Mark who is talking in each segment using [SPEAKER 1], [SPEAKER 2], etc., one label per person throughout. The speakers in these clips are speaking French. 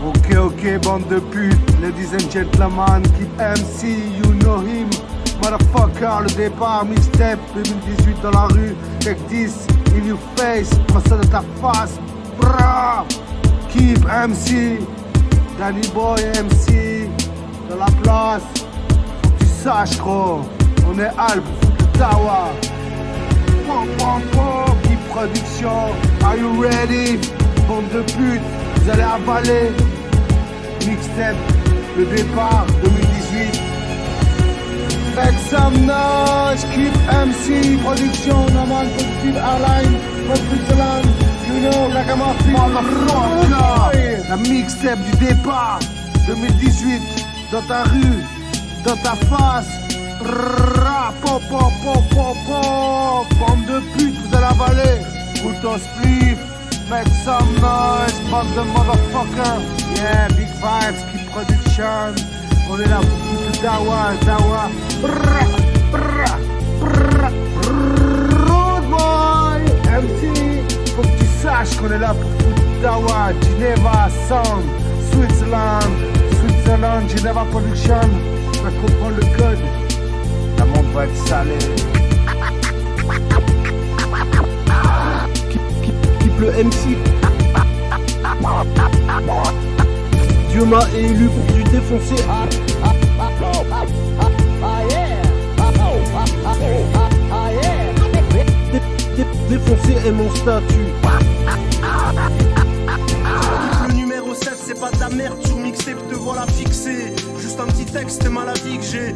[SPEAKER 1] Ok, bande de putes, ladies and gentlemen, keep MC, you know him. Motherfucker, le départ, mixtape 2018 dans la rue, take this in your face, prends ça de ta face, brah. Keep MC, Danny Boy MC, dans la place, faut que tu saches gros, on est Alp, Tawa. Keep production, are you ready? Bande de putes, vous allez avaler. Mixtape, le départ 2018. Make some noise, keep MC, production, Naman, Positive Airline, Switzerland, you know, like I'm a motherfucker. La mixtape du départ 2018, dans ta rue, dans ta face. Bande de putes, vous allez avaler. Couteau spliff, make some noise, bande de motherfucker. Yeah, big vibes, keep production. On est là pour foutre Dawa. Road boy, MC. Faut que tu saches qu'on est là pour foutre Dawa. Geneva Sound, Switzerland, Geneva Production. Tu vas comprendre le code. La montre va être salée.
[SPEAKER 2] Keep le MC. Dieu m'a élu pour du défoncer. Défoncer est mon statut.
[SPEAKER 3] Le numéro 7 c'est pas de la merde. Sur mixtape te voilà fixé. Juste un petit texte, c'est maladie que j'ai.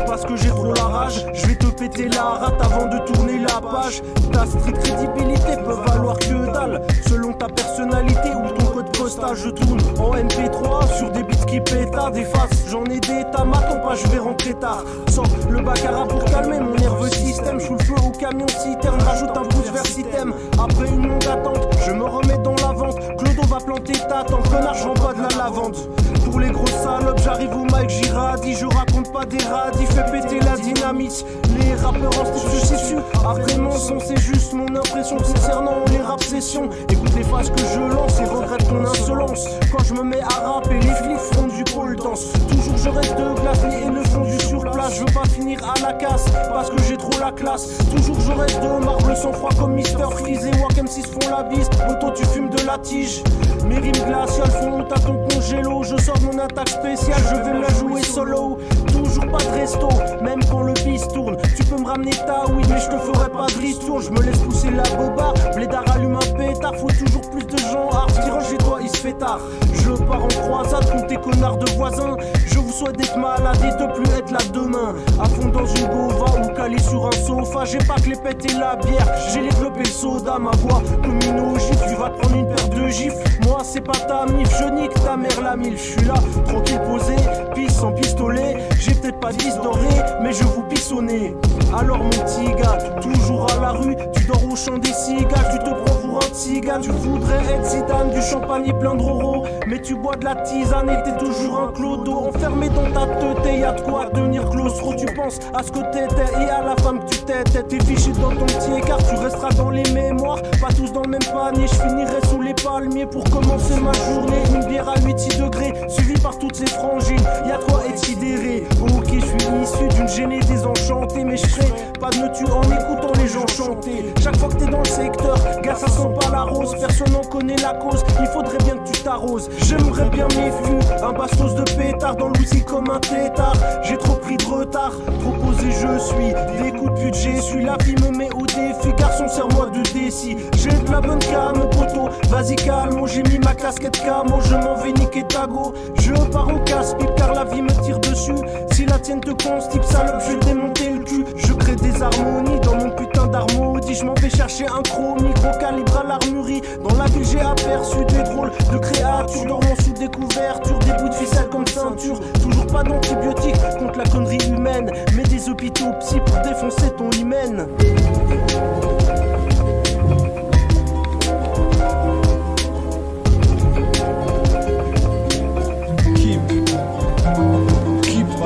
[SPEAKER 3] Parce que j'ai trop la rage, je vais te péter la rate avant de tourner la page. Ta street crédibilité peut valoir que dalle. Selon ta personnalité ou ton code postal, je tourne en MP3 sur des beats qui pétardent des faces. J'en ai des tas, m'attends pas, je vais rentrer tard. Sans le baccarat pour calmer mon nerveux système. J'fous le feu au camion citerne, rajoute un pouce vers système. Après une longue attente, je me remets dans la vente. Clodo va planter ta tente, connard, j'vends pas de la lavande. Pour les grosses salopes, j'arrive au mic, j'irradie. Je raconte pas des radis, fais péter la dynamite. Les rappeurs en style se situent. Après mon son, c'est juste mon impression concernant les rap sessions. Écoute les phases que je lance et regrette ton insolence. Quand je me mets à rapper, les flics font du pole dance. Toujours je reste de glace, les haineux font du surplace. Je veux pas finir à la casse, parce que j'ai trop la classe. Toujours je reste de marbre sans froid comme Mr Freeze. Et Wack M6 font la bise, auto tu fumes de la tige. Mes rimes glaciales font honte à ton congélo. Je sors mon attaque spéciale, je vais me la jouer solo. Toujours pas de resto, même quand le bis tourne. Tu peux me ramener ta weed, mais je te ferai pas de ristourne. Je me laisse pousser la bobarde, blédard allume un pétard. Faut toujours plus de gens hard, qui rentre chez toi, il se fait tard. Je pars en croisade contre tes connards de voisins. Je vous souhaite d'être malade et de plus être là demain. À fond dans une gova ou calé sur un sofa. J'ai pas que les pètes et la bière, j'ai développé le soda. Ma voix comme une ogive, tu vas te prendre une paire de gifles. Moi c'est pas ta mif, je nique ta mère la mille. Je suis là, tranquille posé, pisse sans pistolet. J'ai peut-être pas 10 dorés, mais je vous pisse au nez. Alors mon petit gars, toujours à la rue, tu dors au champ des cigales, tu te prends pour un tzigane. Tu voudrais être Zidane, du champagne plein de roro, mais tu bois de la tisane et t'es toujours un clodo. Enfermé dans ta tête, y'a de quoi devenir claustro. Tu penses à ce que t'étais et à la femme que tu t'étais. T'es fiché dans ton petit écart, tu resteras dans les mémoires. Pas tous dans le même panier, je finirai sous les palmiers pour commencer ma journée. Une bière à 8-6 degrés, suivie par toutes ces frangines. Y'a de quoi être sidéré. Ok, je suis issu d'une gênée désenchantée, mais je ferai pas de me tuer en écoutant les gens chanter. Chaque fois que t'es dans le secteur, gars, ça sent pas la rose. Personne n'en connaît la cause, il faudrait bien que tu t'arroses. J'aimerais bien mes fûts, un bastos de pétard dans l'outil comme un tétard. J'ai trop pris de retard, trop posé je suis. Des coups de budget, suis la vie me met au défi. Garçon, serre-moi de décis. J'ai de la bonne cam, poteau. Vas-y, calme, j'ai mis ma casquette camo. Je m'en vais niquer ta go. Je pars au casse-pipe car la vie me tire dessus. Si la tienne te constipe, salope, je vais démonter le cul. Je crée des harmonies dans mon putain d'harmonie. Je m'en vais chercher un chromie, gros calibre à l'armurerie. Dans la ville, j'ai aperçu des drôles de créatures dormant sous des couvertures, des bouts de ficelle comme ceinture. Toujours pas d'antibiotiques contre la connerie humaine, mais des hôpitaux psy pour défoncer ton hymen.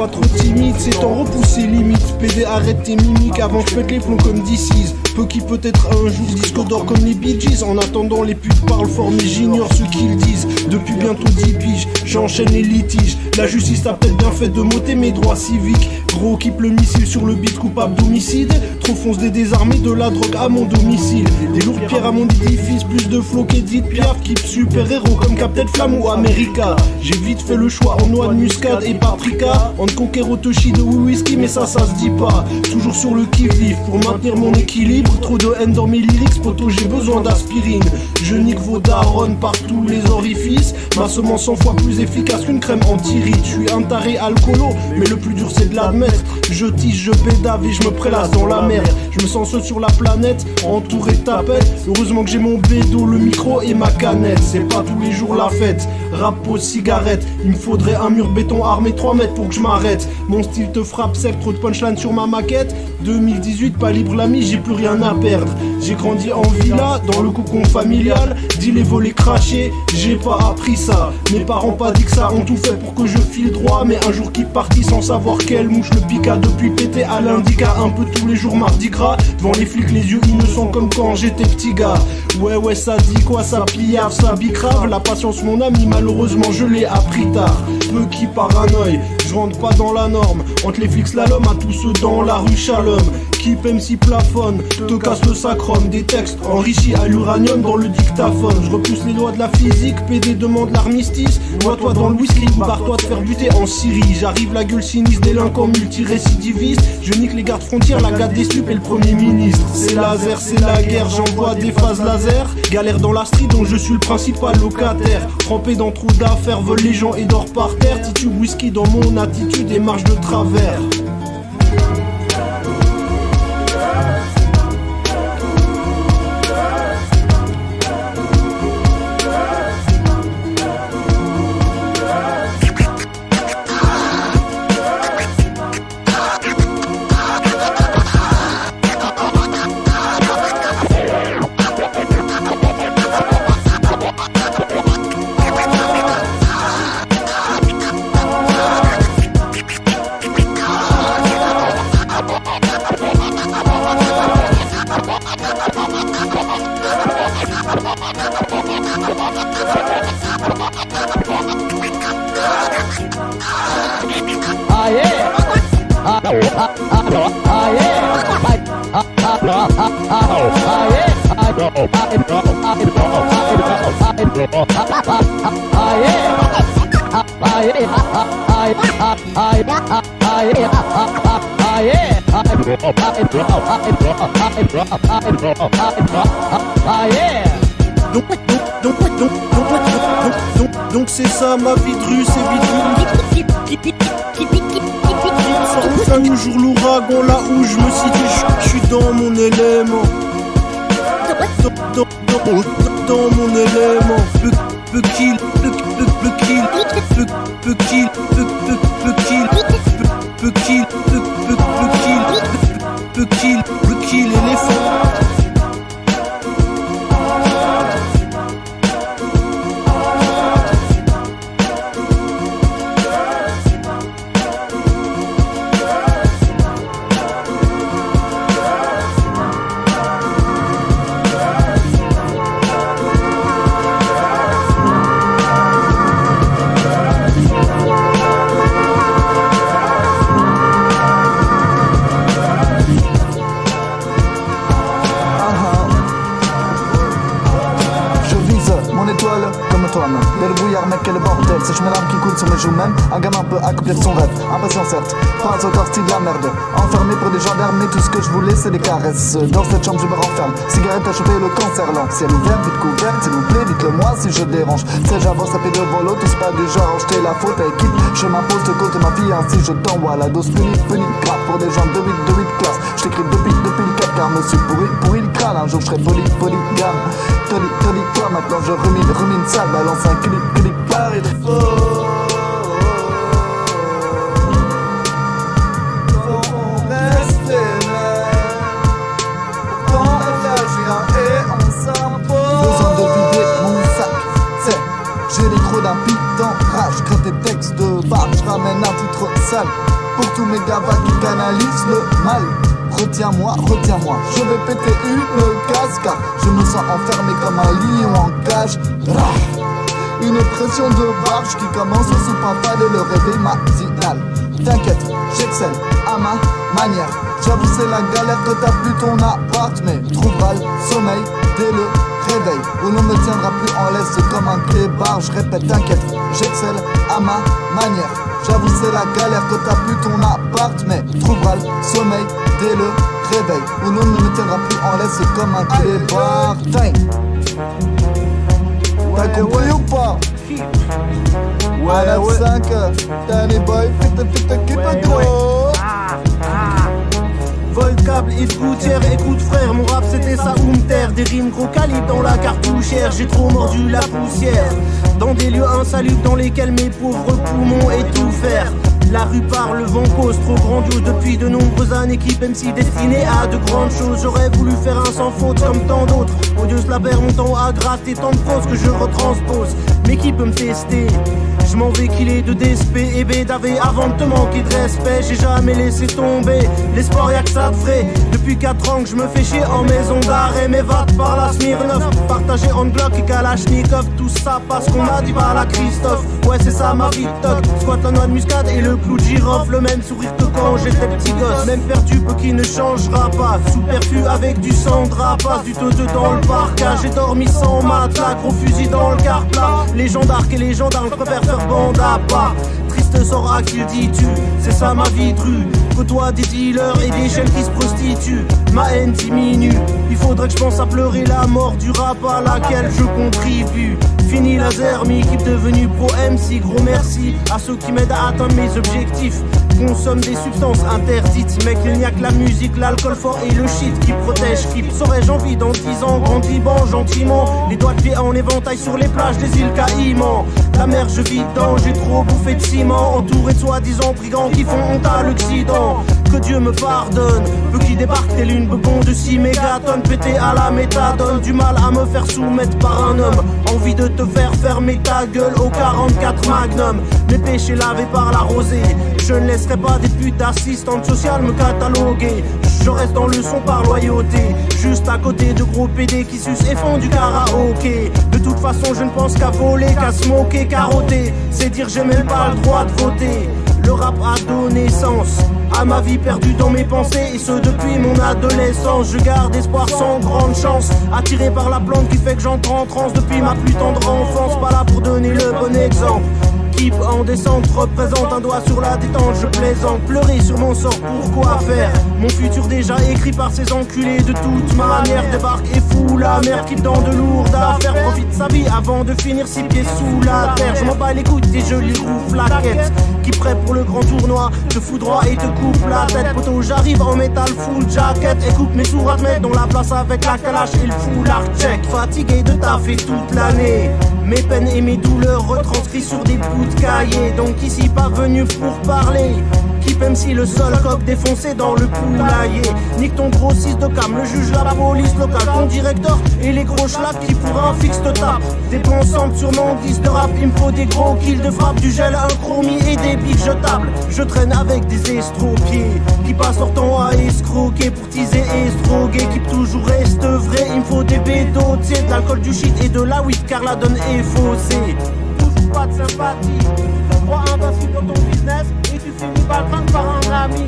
[SPEAKER 2] pas trop timide, c'est temps repousser limite. PD arrête tes mimiques avant je pète les plombs comme DC's. Peu qui peut-être un jour disque d'or comme les Bee Gees. En attendant les putes parlent fort mais j'ignore ce qu'ils disent. Depuis bientôt 10 piges, j'enchaîne les litiges. La justice a peut-être bien fait de m'ôter mes droits civiques. Gros kippe le missile sur le beat, coupable d'homicide. Trop fonce des désarmés, de la drogue à mon domicile. Des lourdes pierres à mon édifice, plus de flow qu'Edith Piaf. Keep super héros comme Captain Flamme ou America. J'ai vite fait le choix en noix de muscade et paprika. Entre Conquero, Toshi de whisky, mais ça se dit pas. Toujours sur le qui-vive pour maintenir mon équilibre. Trop de haine dans mes lyrics, poto j'ai besoin d'aspirine. Je nique vos darons par tous les orifices. Ma semence 100 fois plus efficace qu'une crème anti-ride. Je suis un taré alcoolo, mais le plus dur c'est de l'admettre. Je tige, je pédave et je me prélasse dans la merde. Je me sens seul sur la planète, entouré de tapettes. Heureusement que j'ai mon bédo, le micro et ma canette. C'est pas tous les jours la fête, rap, pause, cigarette. Il me faudrait un mur béton armé 3 mètres pour que je m'arrête. Mon style te frappe sec, trop de punchline sur ma maquette. 2018, pas libre l'ami, j'ai plus rien à perdre. J'ai grandi en villa, dans le cocon familial. Dis les volets crachés, j'ai pas appris ça. Mes parents pas dit que ça, ont tout fait pour que je file droit. Mais un jour qui partit sans savoir quelle mouche le piqua. Depuis pété à l'indica, un peu tous les jours mardi gras. Devant les flics, les yeux innocents comme quand j'étais petit gars. Ouais, ça dit quoi, ça piave, ça bicrave. La patience mon ami, malheureusement je l'ai appris tard. Peu qui paranoïe, je rentre pas dans la norme. Entre les flics slalom à tous ceux dans la rue Shalom. Keep MC plafonne, te casse le sacrum. Des textes enrichis à l'uranium dans le dictaphone. Je repousse les lois de la physique, PD demande l'armistice. Noie-toi dans le whisky ou barre-toi de faire buter en Syrie. J'arrive la gueule sinistre, délinquant multirécidiviste. Je nique les gardes frontières, la garde des stupes et le premier ministre. C'est laser, c'est la guerre, j'envoie des phases laser. Galère dans la street dont je suis le principal locataire. Trempé dans trop d'affaires, vole les gens et dort par terre. Titube whisky dans mon attitude et marche de travers. Donc c'est ça ma vie de rue, c'est vite. Un jour l'ouragan là où je me situe, je suis dans mon élément. Dans mon élément. Peu kill, éléphant.
[SPEAKER 4] Le brouillard mec quel bordel, sèche mes larmes qui coulent sur mes joues même. Un gamin peut accomplir son rêve, impatient certes, pas encore style de la merde. Enfermé pour des gendarmes mais tout ce que je voulais c'est des caresses. Dans cette chambre je me renferme, cigarette à choper le cancer lent. Ciel ouvert, vite couvert, s'il vous plaît dites-le moi si je dérange. C'est j'avance tapé de volo, tous pas du genre jeter la faute à équipe. Je m'impose de côté ma fille ainsi je t'envoie la dose puni, grave pour des gens de 8 classes. Je t'écris depuis le 4 car monsieur pourri le crâne. Un jour je serai polygame. Tony toi maintenant je rumine ça, balance un clip barré de faux. On reste même, pourtant on agit et on s'impose. Besoin de vider mon sac, c'est j'ai l'électro d'un piton rage, crée tes textes de barge, ramène un titre sale pour tous mes gavas qui canalisent le mal. Retiens-moi, retiens-moi, je vais péter une case car je me sens enfermé comme un lion en cage. Une pression de barge qui commence sous papa de le réveil matinal. T'inquiète, j'excelle à ma manière. J'avoue c'est la galère que t'as plus ton appart, mais trouveras le sommeil dès le réveil où l'on me tiendra plus en laisse comme un clébard. Je répète, t'inquiète, j'excelle à ma manière. J'avoue c'est la galère que t'as plus ton appart, mais trouveras le sommeil dès le réveil où l'on ne me tiendra plus en laisse comme un clébard. T'as compris ou pas? Ouais, 5, Danny Boy, fit gros.
[SPEAKER 3] Vol, câble et de gouttière, écoute frère, mon rap c'était ça ou me taire. Des rimes gros calibre dans la cartouchière, j'ai trop mordu la poussière. Dans des lieux insalubres dans lesquels mes pauvres poumons étouffèrent. La rue parle, le vent cause, trop grandiose depuis de nombreuses années. Équipe MC destinée à de grandes choses. J'aurais voulu faire un sans faute comme tant d'autres. Odieuse la perd mon temps à gratter tant de fausses que je retranspose. Mais qui peut me tester? Je m'en vais qu'il est de DSP et BDAV avant de te manquer de respect. J'ai jamais laissé tomber, l'espoir y'a que ça de vrai. Depuis 4 ans que je me fais chier en maison d'arrêt. Mais va par la Smirnoff, partagé en Glock et Kalachnikov. Tout ça parce qu'on m'a dit par la Christophe. Ouais c'est ça ma vie de toc. Squat la noix de muscade et le clou de girofle. Le même sourire que quand j'étais petit gosse. Même perdu peu qui ne changera pas. Sous perfus avec du sang de rapace. Du teux dans le parcage. J'ai dormi sans matelas, gros fusil dans le car plat. Les gendarmes et les gendarmes, je préfère faire bande à part. Triste sort à qui le dis-tu? C'est ça ma vie de rue. Côtoie des dealers et des chaînes qui se prostituent. Ma haine diminue. Il faudrait que je pense à pleurer la mort du rap à laquelle je contribue. Fini la zermie, équipe devenue pro MC. Gros merci à ceux qui m'aident à atteindre mes objectifs. Consomme des substances interdites. Mec, il n'y a que la musique, l'alcool fort et le shit qui protège. Qui saurais-je envie dans 10 ans, grand Liban, gentiment. Les doigts de pied en éventail sur les plages des îles Caïmans. La mer je vis dedans, j'ai trop bouffé de ciment. Entouré de soi-disant brigands qui font honte à l'Occident. Que Dieu me pardonne, eux qui débarquent telle une bebon de 6 mégatonnes. Pété à la méthadone, du mal à me faire soumettre par un homme. Envie de te faire fermer ta gueule au 44 Magnum. Mes péchés lavés par la rosée. Je ne laisserai pas des putes d'assistantes sociales me cataloguer. Je reste dans le son par loyauté. Juste à côté de gros PD qui sucent et font du karaoké. De toute façon je ne pense qu'à voler, qu'à se moquer, carotter. C'est dire j'ai même pas le droit de voter. Le rap a donné sens à ma vie perdue dans mes pensées. Et ce depuis mon adolescence. Je garde espoir sans grande chance. Attiré par la plante qui fait que j'entre en transe depuis ma plus tendre enfance. Pas là pour donner le bon exemple. En descente représente un doigt sur la détente. Je plaisante, pleurer sur mon sort, pourquoi faire? Mon futur déjà écrit par ces enculés. De toute manière débarque et fout la merde. Qui dans de lourdes affaires profite sa vie avant de finir 6 pieds sous la terre. Je m'en bats les couilles des jolis roues flaquettes. Qui prêt pour le grand tournoi te fout droit et te coupe la tête. Poteau j'arrive en métal full jacket. Et coupe mes sourates mettre dans la place avec la calache et le foulard check. Fatigué de taffer toute l'année. Mes peines et mes douleurs retranscrits sur des bouts de cahier. Donc ici pas venu pour parler. Keep MC le seul coq défoncé dans le poulailler. Nique ton gros 6 de cam, le juge, la police locale, ton directeur et les gros schlacs qui pour un fixe te tapent. Des bons centres sur mon 10 de rap, il me faut des gros kills de frappe, du gel, un chromie et des bics jetables. Je traîne avec des estropiés qui passent leur temps à escroquer pour teaser et se droguer. Qui toujours reste vrai, il me faut des bédos, de l'alcool, du shit et de la weed car la donne est faussée. Toujours pas de sympathie, tu te crois invincible dans ton business et tu finis par le prendre par un ami.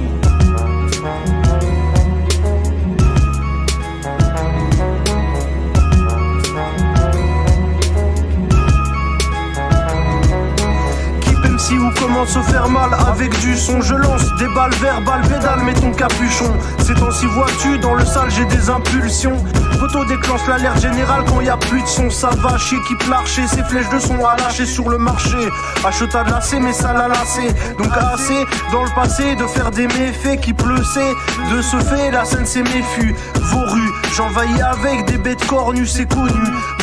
[SPEAKER 3] Si ou comment se faire mal avec du son. Je lance des balles verbales, pédale, mets ton capuchon. Ces temps-ci vois-tu, dans le sale j'ai des impulsions. Poteau déclenche l'alerte générale quand y a plus de son. Ça va chier, qui l'archer, ses flèches de son à lâcher sur le marché. Acheta de lacet mais ça l'a lassé. Donc assez dans le passé de faire des méfaits qui pleussait. De ce fait la scène s'est méfue. Vos rues, j'envahis avec des bêtes cornues, c'est connu.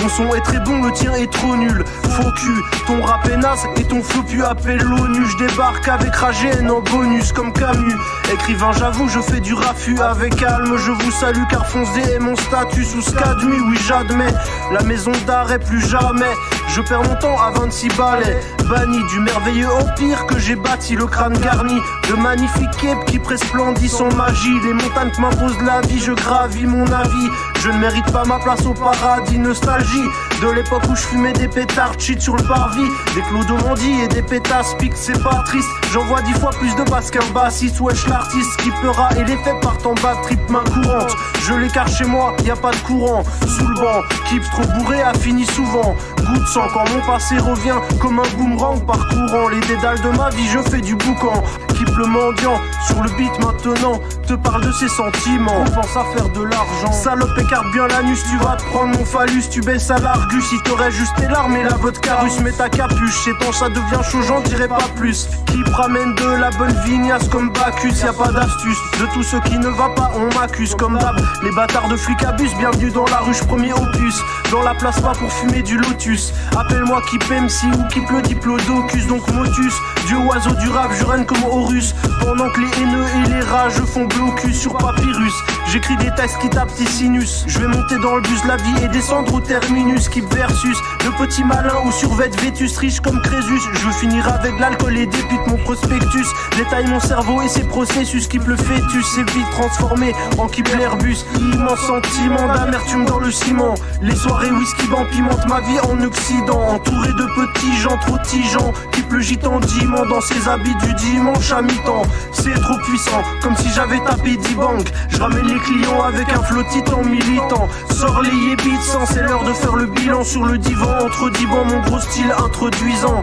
[SPEAKER 3] Mon son est très bon, le tien est trop nul. Faux cul, ton rap est naze et ton flow pu appelle l'ONU. Je débarque avec Ragène en bonus comme Camus. Écrivain j'avoue je fais du raffut avec calme. Je vous salue car foncé est mon statut sous Scadmu. Oui j'admets, la maison d'arrêt plus jamais. Je Je perds mon temps à 26 balais. Banni du merveilleux empire que j'ai bâti, le crâne garni de magnifiques quêpes qui presplendissent sans magie. Les montagnes que m'impose la vie, je gravis mon avis. Je ne mérite pas ma place au paradis. Nostalgie de l'époque où je fumais des pétards, cheat sur le parvis. Des clodomandis et des pétasses piques, c'est pas triste. J'envoie 10 fois plus de basses qu'un bassiste. Wesh l'artiste qui peura et les faits partent en bas, trip main courante. Je l'écarte chez moi, y a pas de courant. Sous le banc, keep trop bourré a fini souvent. Goût de sang quand mon passé revient comme un boomerang parcourant les dédales de ma vie, je fais du boucan. Keep le mendiant sur le beat maintenant, te parle de ses sentiments. On pense à faire de l'argent. Salope écarte bien l'anus, tu vas te prendre mon phallus. Tu baisses à l'argus, il t'aurait juste tes larmes et la vodka russe. Mets ta capuche, c'est temps ça devient chaud, j'en dirai pas plus. Keep ramène de la bonne vignasse comme Bacchus, y a pas d'astuce. De tout ce qui ne va pas, on m'accuse comme d'hab. Les bâtards de flics abusent, bienvenue dans la ruche, premier opus. Dans la place pas pour fumer du lotus. Appelle-moi Keep MC ou Keep le diplodocus, donc motus. Dieu oiseau du rap, je règne comme Horus. Pendant que les haineux et les rages font blocus sur papyrus. J'écris des textes qui tapent tes sinus. Je vais monter dans le bus la vie et descendre au terminus. Keep versus de petits malins ou survêt vétus, riche comme Crésus. Je veux finir avec l'alcool et des putes, mon prospectus. Détaille mon cerveau et ses processus. Keep le fœtus, c'est vite transformé en Keep l'Airbus. Immense sentiment d'amertume dans le ciment. Les soirées whisky ban pimentent ma vie en Occident. Entouré de petits gens trop tigeants. Keep le gitan diman dans ses habits du dimanche à mi-temps. C'est trop puissant, comme si j'avais tapé 10 banques. Je ramène les clients avec un flot titan militant. Sors les yébits sans, c'est l'heure de faire le bilan. Sur le divan, entre divans, mon gros style introduisant.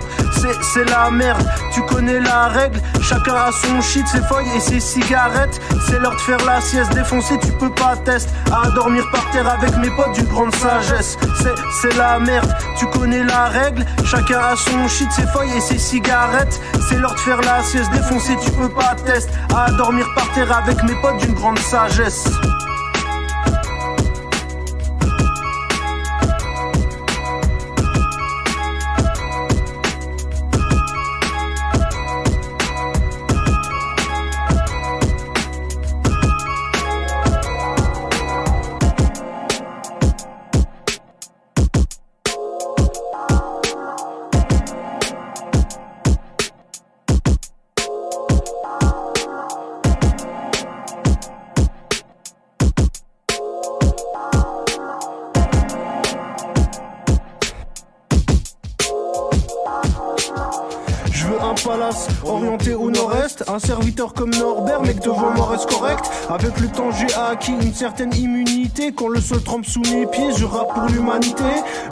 [SPEAKER 3] C'est la merde, tu connais la règle. Chacun a son shit, ses feuilles et ses cigarettes. C'est l'heure de faire la sieste, défoncé, tu peux pas tester. À dormir par terre avec mes potes d'une grande sagesse. C'est la merde, tu connais la règle. Chacun a son shit, ses feuilles et ses cigarettes. C'est l'heure de faire la sieste, défoncé, tu peux pas tester. À dormir par terre avec mes potes d'une grande sagesse. Palace orienté au nord-est, un serviteur comme Norbert, mec devant moi reste correct. Avec le temps j'ai acquis une certaine immunité. Quand le sol trempe sous mes pieds, je rappe pour l'humanité.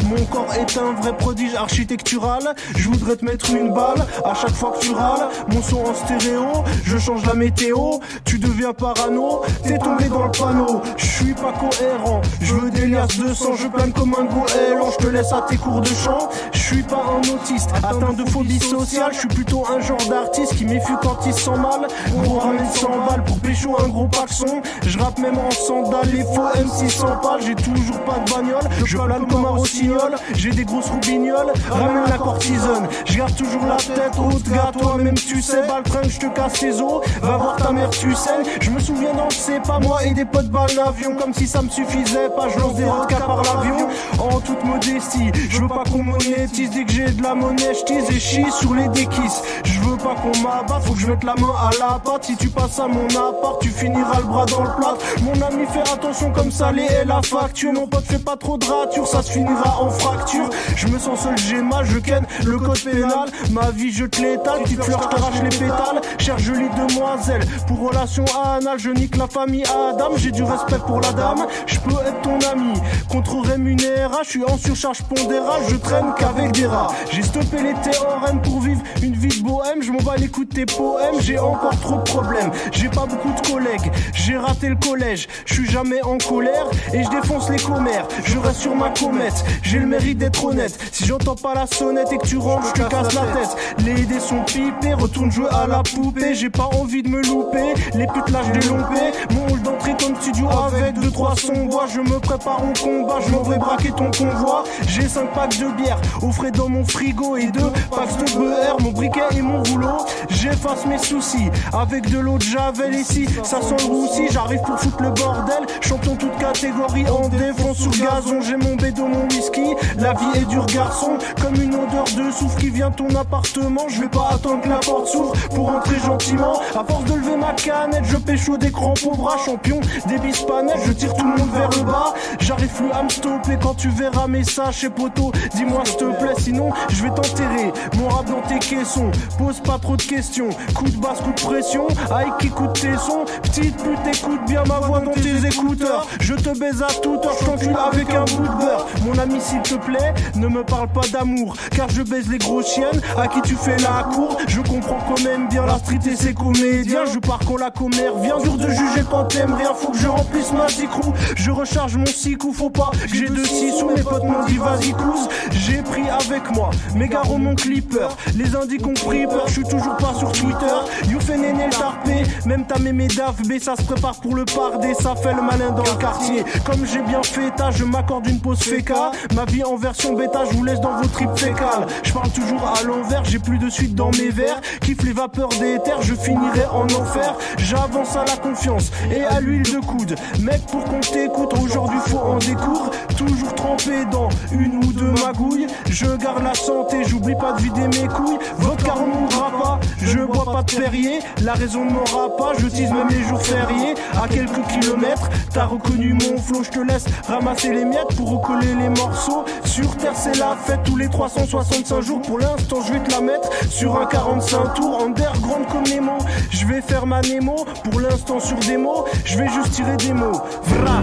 [SPEAKER 3] Mon corps est un vrai prodige architectural. Je voudrais te mettre une balle à chaque fois que tu râles. Mon son en stéréo, je change la météo. Tu deviens parano, t'es tombé dans le panneau. Je suis pas cohérent, je veux des liasses de sang. Je plane comme un goéland, je te laisse à tes cours de chant. Je suis pas un autiste, atteint de phobie sociale. Je suis plutôt un genre d'artiste qui méfie quand il sent mal. Gros ramène 100 balles pour pécho un gros paxon. Je rappe même en sandales, les faux MC sans pales. J'ai toujours pas de bagnole, je plane comme un rossignol. J'ai des grosses roubignoles, ramène la cortisone. Je garde toujours la tête haute, gars, toi-même tu sais. Baltringue, je te casse tes os, va voir ta mère, tu saignes. Je me souviens dans le c'est pas moi et des potes balles d'avion. Comme si ça me suffisait pas, je lance des vodka par l'avion. En toute modestie, je veux pas qu'on monétise. Dès que j'ai de la monnaie, je tease et chie sur les déquisses. Je veux pas qu'on m'abatte, faut que je mette la main à la pâte. Si tu passes à mon appart, tu finiras le bras dans le plat. Mon ami, fais attention comme salé est la facture. Mon pote, fais pas trop de rature, ça se finira en fracture. Je me sens seul, j'ai mal, je ken le code pénal. Ma vie, je te l'étale, tu fleurs, je t'arrache les pétales. Cherche jolie demoiselle, pour relation anale, je nique la famille Adam. J'ai du respect pour la dame, je peux être ton ami. Contre rémunéra, je suis en surcharge pondérale, je traîne qu'avec des rats. J'ai stoppé les théorèmes pour vivre une vie de bohème. Je m'en bats les coups de tes poèmes, j'ai encore trop de problèmes. J'ai pas beaucoup de collègues, j'ai raté le collège. Je suis jamais en colère et je défonce les commères. Je reste sur ma comète, j'ai le mérite d'être honnête. Si j'entends pas la sonnette et que tu rentres, je te casse la tête. Les dés sont pipés, retourne jouer à la poupée. J'ai pas envie de me louper, les putes lâchent des lompés. Mon hall d'entrée comme studio avec 2-3 sons bois. Je me prépare au combat, je m'en vais braquer ton convoi. J'ai 5 packs de bière au frais dans mon frigo et 2 packs de beurre. Mon briquet et mon rouleau. J'efface mes soucis avec de l'eau de Javel ici. Ça sent le roussi, j'arrive pour foutre le bordel. Champion toute catégorie en défense sur gazon. J'ai mon bédo, mon whisky. La vie est dure garçon, comme une odeur de soufre qui vient de ton appartement. Je vais pas attendre que la porte s'ouvre pour entrer gentiment. À force de lever ma canette, je pécho des crampes au bras. Champion des bispanettes, je tire tout le monde vers le bas. J'arrive plus à me stopper quand tu verras mes saches et poteaux. Dis-moi s'il te plaît, sinon je vais t'enterrer. Mon rap dans tes caissons, pose pas trop de questions. Coup de basse, coup de pression, aïe qui coûte tes sons. Petite pute, écoute bien ma voix dans tes écouteurs. Je te baise à toute heure, je t'encule avec un bout de beurre. Mon ami s'il te plaît, ne me parle pas d'amour, car je baise les grosses chiennes à qui tu fais la cour. Je comprends quand même bien la street et ses comédiens. Je pars quand la commère vient, dur de juger quand t'aimes rien. Faut que je remplisse ma zicrou, je recharge mon sicou. Faut pas que j'ai de 6 sous, mes potes m'ont dit vas-y cousse. J'ai pris avec moi mes garros, mon clipper. Les indies ont pris peur, je suis toujours pas sur Twitter. You fait néné le tarpé, même ta mémé d'AFB. Ça se prépare pour le pardé, ça fait le malin dans le quartier. Comme j'ai bien fait ta, je m'accorde une pause féca. Ma vie en version bêta, je vous laisse dans vos tripes fécales. Je parle toujours à l'envers, j'ai plus de suite dans mes vers. Kiffe les vapeurs des terres, je finirai en enfer. J'avance à la confiance et à l'huile de coude. Mec, pour qu'on t'écoute, aujourd'hui faut en découdre. Toujours trempé dans une ou deux magouilles. Je garde la santé, j'oublie pas de vider mes couilles. Vodka on mourra pas, je bois pas de Perrier. La raison ne m'aura pas, je tease même les jours fériés. À quelques kilomètres, t'as reconnu mon flow. Je te laisse ramasser les miettes pour recoller les morceaux. Sur terre c'est la fête tous les 365 jours. Pour l'instant je vais te la mettre sur un 45 tours. Underground comme Nemo, je vais faire ma Nemo. Pour l'instant sur des mots, je vais juste tirer des mots. Vra.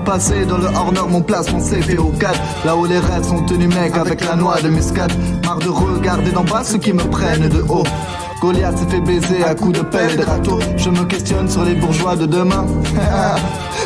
[SPEAKER 4] Passé dans le hors-nord, mon placement c'est VO4. Là où les rêves sont tenus mec avec la noix de muscade. Marre de regarder d'en bas ceux qui me prennent de haut. Goliath s'est fait baiser à coups de pelle et de râteau. Je me questionne sur les bourgeois de demain.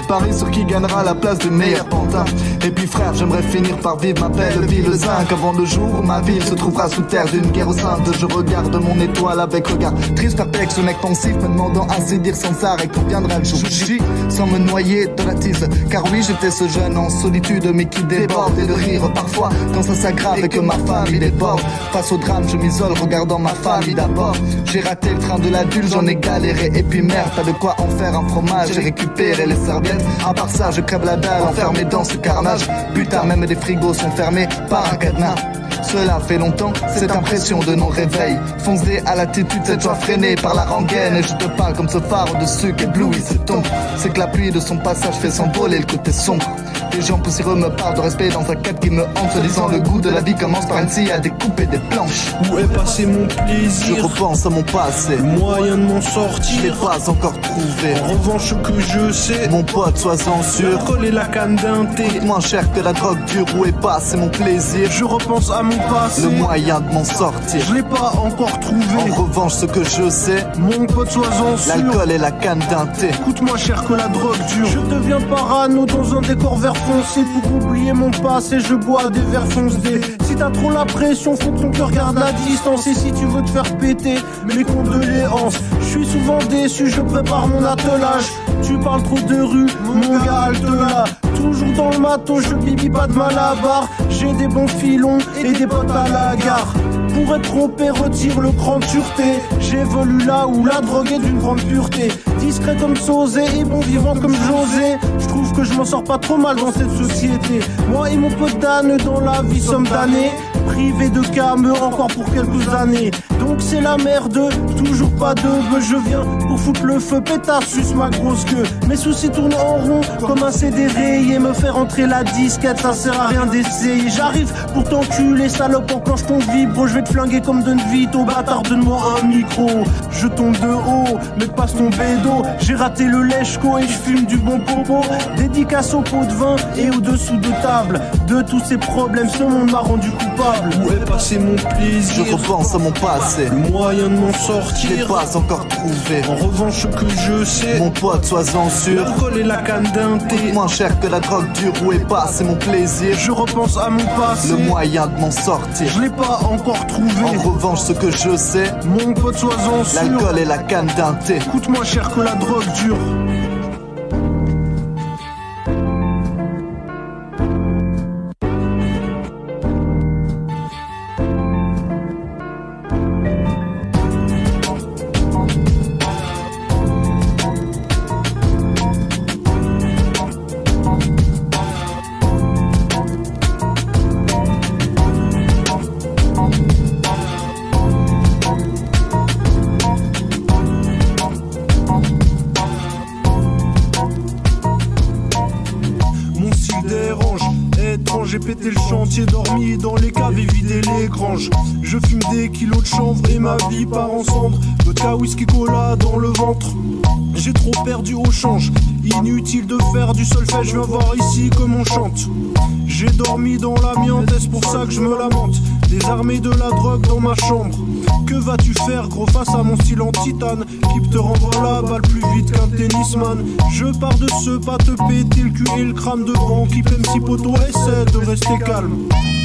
[SPEAKER 4] Paris sur qui gagnera la place de meilleur pantin. Et puis frère, j'aimerais finir par vivre ma belle ville zinc. Avant le jour où ma ville se trouvera sous terre d'une guerre au sein. Je regarde mon étoile avec regard triste, perplexe, ce mec pensif me demandant à se dire sans arrêt quand viendra le jour J, sans me noyer dans la tise. Car oui, j'étais ce jeune en solitude mais qui déborde. Et de rire parfois quand ça s'aggrave et que ma famille déborde. Face au drame, je m'isole regardant ma famille d'abord. J'ai raté le train de l'adulte, j'en ai galéré. Et puis merde, pas de quoi en faire un fromage. J'ai récupéré les serviettes, à part ça je crève la dalle enfermé dans ce carnage. Putain, même des frigos sont fermés par un cadenas. Cela fait longtemps, cette impression de non-réveil. Foncé à l'attitude, cette joie freinée par la rengaine. Et je te parle comme ce phare au-dessus qu'éblouit cette tombe. C'est que la pluie de son passage fait s'envoler le côté sombre. Les gens poussiéreux me parlent de respect dans un cadre qui me hante. Se disant le goût de la vie commence par une scie à découper des planches.
[SPEAKER 2] Où est passé mon plaisir?
[SPEAKER 4] Je repense à mon passé.
[SPEAKER 2] Le moyen de m'en sortir,
[SPEAKER 4] je l'ai pas encore trouvé.
[SPEAKER 2] En revanche, ce que je sais,
[SPEAKER 4] mon pote, sois-en sûr.
[SPEAKER 2] L'alcool et la canne d'un thé,
[SPEAKER 4] moins cher que la drogue dure. Où est passé mon plaisir?
[SPEAKER 2] Je repense à mon passé.
[SPEAKER 4] Le moyen de m'en sortir,
[SPEAKER 2] je l'ai pas encore trouvé.
[SPEAKER 4] En revanche, ce que je sais,
[SPEAKER 2] mon pote, sois-en sûr.
[SPEAKER 4] L'alcool et la canne d'un thé
[SPEAKER 2] coûte moins cher que la drogue dure.
[SPEAKER 3] Je deviens parano dans un décor vert foncé. Pour oublier mon passé, je bois des verres foncés. Si t'as trop la pression, faut que ton cœur garde la distance. Et si tu veux te faire péter, mes condoléances. Je suis souvent déçu, je prépare mon attelage. Tu parles trop de rue, mon gars, halte là. Toujours dans le matos, je bibi pas de malabar. J'ai des bons filons et des potes à la gare. Pour être trompé, retire le cran de sûreté. J'évolue là où la drogue est d'une grande pureté. Discret comme Sosé et bon vivant comme José. Je trouve que je m'en sors pas trop mal dans cette société. Moi et mon pote d'âne dans la vie sommes damnés. Privé de cameux encore pour quelques années. Donc c'est la merde, toujours pas de bœuf. Je viens pour foutre le feu, pétasse, suce ma grosse queue. Mes soucis tournent en rond comme un CD rayé. Me faire entrer la disquette, ça sert à rien d'essayer. J'arrive pour t'enculer, salope, enclenche ton vibro. Je vais te flinguer comme Don Vito, bâtard, donne-moi un micro. Je tombe de haut, mais passe ton bédo. J'ai raté le lèche-co et je fume du bon popo. Dédicace au pot de vin et au-dessous de table. De tous ces problèmes, ce monde m'a rendu coupable.
[SPEAKER 2] Où est passé mon plaisir?
[SPEAKER 4] Je repense à mon passé.
[SPEAKER 2] Le moyen de m'en sortir,
[SPEAKER 4] je l'ai pas encore trouvé.
[SPEAKER 2] En revanche, ce que je sais,
[SPEAKER 4] mon pote, sois-en sûr.
[SPEAKER 2] l'alcool et la canne d'un thé,
[SPEAKER 4] Moins cher que la drogue dure, où est passé mon plaisir?
[SPEAKER 2] je repense à mon passé,
[SPEAKER 4] Le moyen de m'en sortir.
[SPEAKER 2] je l'ai pas encore trouvé.
[SPEAKER 4] En revanche, ce que je sais,
[SPEAKER 2] Mon pote, sois-en sûr,
[SPEAKER 4] l'alcool et la canne d'un thé.
[SPEAKER 2] coûte moins cher que la drogue dure. Mon style dérange, étrange, j'ai pété le chantier, dormi dans les caves et vidé les granges. Je fume des kilos de chanvre et ma vie part en cendres. Vodka, whisky, cola dans le ventre. J'ai trop perdu au change, inutile de faire du solfège, viens voir ici comme on chante. J'ai dormi dans l'amiante, est-ce pour ça que je me lamente? Désarmé de la drogue dans ma chambre. Que vas-tu faire gros face à mon style en titane qui te renvoie la balle plus vite qu'un tennisman? Je pars de ce pas te péter le cul et le crâne devant. Qui aime si poteau essaie de rester calme.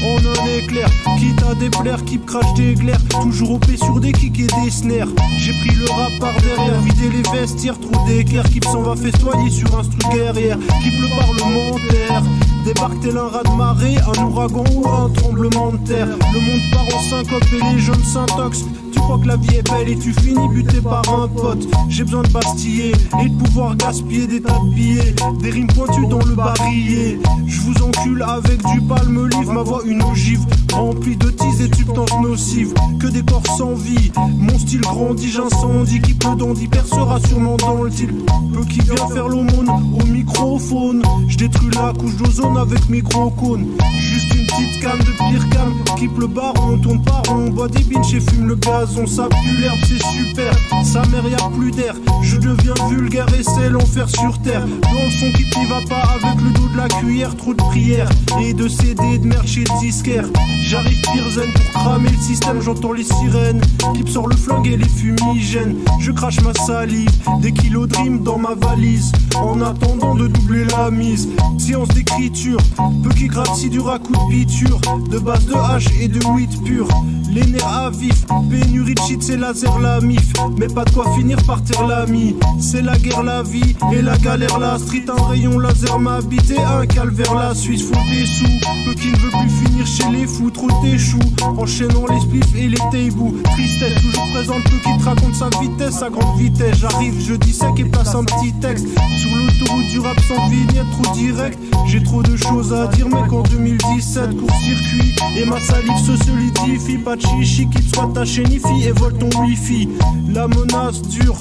[SPEAKER 2] En un éclair, quitte à déplaire, qui crache des glaires. Toujours OP sur des kicks et des snares. J'ai pris le rap par derrière, vidé les vestiaires, trop d'équerre. Qui s'en va festoyer sur un stru guerrière. Qui le parlementaire. Débarque tel un raz de marée, un ouragan ou un tremblement de terre. Le monde part en syncope et les jeunes s'intoxent. Tu crois que la vie est belle et tu finis buté par un pote. J'ai besoin de bastiller et de pouvoir gaspiller des tas de billets. Des rimes pointues dans le barillet. Je vous encule avec du palme livre, ma voix une ogive remplie de tease et de substances nocives. Que des corps sans vie, mon style grandit, j'incendie. Qui peut dandy percera sûrement dans le deal. Peu qui vient faire l'aumône au microphone. Je détruis la couche d'ozone avec micro-cône. Juste une petite canne de pire calme. Qui le baron, on tourne pas rond. On boit des binges et fume le gazon. Ça pue l'herbe, c'est super. Sa mère y'a plus d'air. Je deviens vulgaire et c'est l'enfer sur terre. Dans le son qui n'y va pas avec le dos de la cuillère. Trop de prières et de CD de merde chez le disquaire. J'arrive pire zen pour cramer le système. J'entends les sirènes. Qui sort le flingue et les fumigènes. Je crache ma salive. Des kilos de rimes dans ma valise. En attendant de doubler la mise. Séance d'écriture. Peu qui gratte si dur à coup de piture. De base de hache et de weed pur. Les nerfs à vif, pénurie de shit, c'est laser la mif. Mais pas de quoi finir par terre l'ami. C'est la guerre, la vie et la galère, la street. Un rayon laser m'habite et un calvaire, la Suisse. Faut des sous, peu qui ne veut plus finir chez les fous. Trop t'échoues, enchaînant les spliffs et les tables. Tristesse, toujours présente, peu qui te raconte sa vitesse, sa grande vitesse. J'arrive, je dis sec et place un petit texte. Sur l'autoroute du rap sans vignette, trop direct. J'ai trop de choses à dire, mais qu'en 2017, court-circuit et ma salive se solidifie. Pas de chichi qui te soit ta chaînifie et vole ton wifi. La menace dure,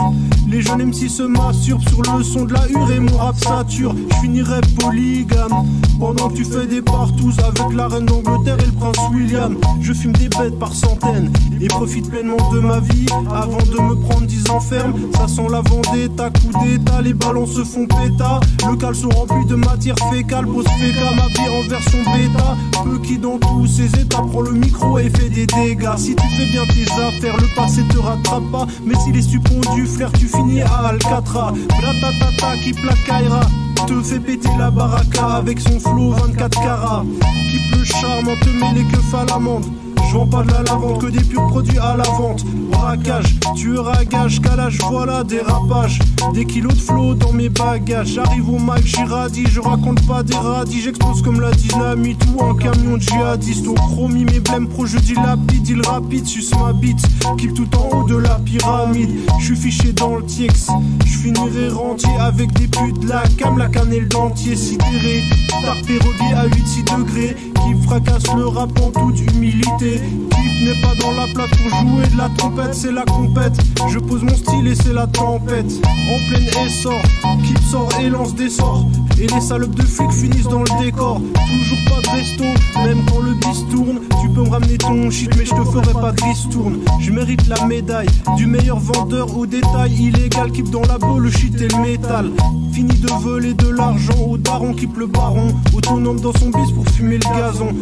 [SPEAKER 2] les jeunes MC se masturbent sur le son de la hure et mon rap sature. Je finirai polygame pendant que tu fais des partous avec la reine d'Angleterre et le prince William. Je fume des bêtes par centaines et profite pleinement de ma vie avant de me prendre 10 ans ferme. Ça sent la vendetta, coup d'état, les ballons se font péta. Le caleçon rempli de matière fécale, pose féca, ma vie en version bêta. Peu qui dans tous ces états prend le micro et fait des dégâts. Si tu fais bien tes affaires, le passé te rattrape pas. Mais si les stupons du flair, tu finis à Alcatraz. Bratatata qui placaillera, te fait péter la baraka avec son flow 24 carats. Qui le charme en te met les keufs à l'amande. Je vends pas de la lavande, que des purs produits à la vente. Braquage, tueur à gage, calage, voilà dérapage. Des kilos de flow dans mes bagages. J'arrive au mic, j'irradie, je raconte pas des radis. J'explose comme la dynamite ou un camion de djihadiste. Au chromie, mes blèmes pro, je dilapide, deal rapide, suce ma bite. Kill tout en haut de la pyramide. Je suis fiché dans le TX, je finirai rentier avec des putes de la cam, la cannelle dentier sidéré. Tarpé revie à 8-6 degrés. Qui fracasse le rap en toute humilité. Qui n'est pas dans la plate pour jouer de la trompette, c'est la compète. Je pose mon style et c'est la tempête. En plein essor, Kip sort et lance des sorts. Et les salopes de flics finissent dans le décor. Toujours pas de resto, même quand le bis tourne. Tu peux me ramener ton shit mais je te ferai pas de ristourne. Je mérite la médaille du meilleur vendeur au détail. Illégal, Kip dans la boue, le shit et le métal. Fini de voler de l'argent au daron, Kip le baron. Autonome dans son bis pour fumer le gazon.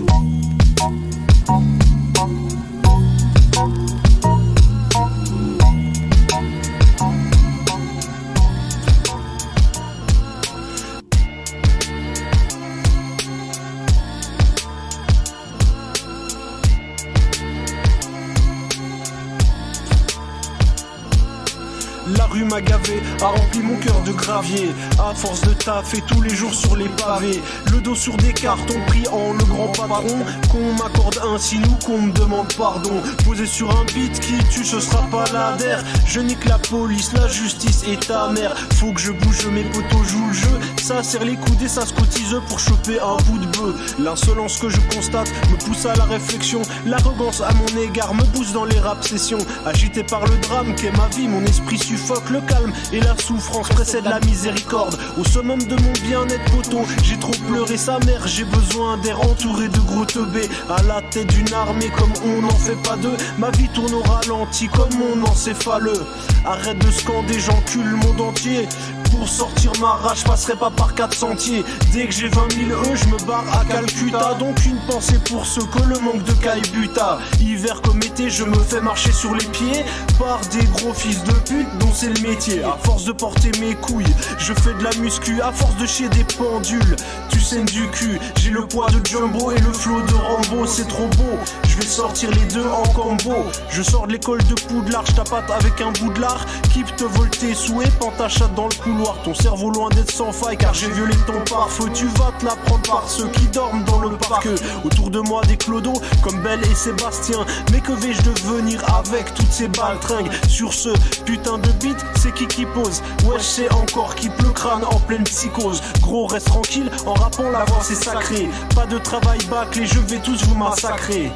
[SPEAKER 3] m'a gavé, a rempli mon cœur de gravier. À force de taf et tous les jours sur les pavés, le dos sur des cartons pris en le grand patron. Qu'on m'accorde un signe ou qu'on me demande pardon. Posé sur un beat qui tue, ce sera pas l'adhère. Je nique la police, la justice et ta mère. Faut que je bouge, mes potos jouent le jeu. Ça serre les coudes et ça se cotise pour choper un bout de bœuf. L'insolence que je constate me pousse à la réflexion. L'arrogance à mon égard me pousse dans les rap sessions. Agité par le drame qu'est ma vie, mon esprit suffoque le calme et la souffrance précède la miséricorde. Au summum de mon bien-être poteau, j'ai trop pleuré sa mère, j'ai besoin d'air entouré de gros teubés. À la tête d'une armée comme on n'en fait pas deux, ma vie tourne au ralenti comme mon encéphaleux. Arrête de scander, j'encule le monde entier. Pour sortir ma rage, je passerai pas par 4 sentiers. Dès que j'ai 20 000 je me barre à Calcutta. Donc une pensée pour ceux que le manque de caille buta. Hiver comme été, je me fais marcher sur les pieds par des gros fils de pute dont c'est le métier. À force de porter mes couilles, je fais de la muscu. À force de chier des pendules, tu saignes du cul. J'ai le poids de Jumbo et le flow de Rambo. C'est trop beau, je vais sortir les deux en combo. Je sors de l'école de Poudlard, je tapate avec un bout de lard. Keep te volter sous et pantachate dans le couloir. Ton cerveau loin d'être sans faille car j'ai violé ton pare-feu. Tu vas te la prendre par ceux qui dorment dans le parc. Autour de moi des clodos comme Belle et Sébastien. Mais que vais-je devenir avec toutes ces baltringues? Sur ce putain de beat, c'est qui pose? Ouais, c'est encore qui pleut crâne en pleine psychose. Gros, reste tranquille, en rappant la voix c'est sacré. Pas de travail bâclé, je vais tous vous massacrer.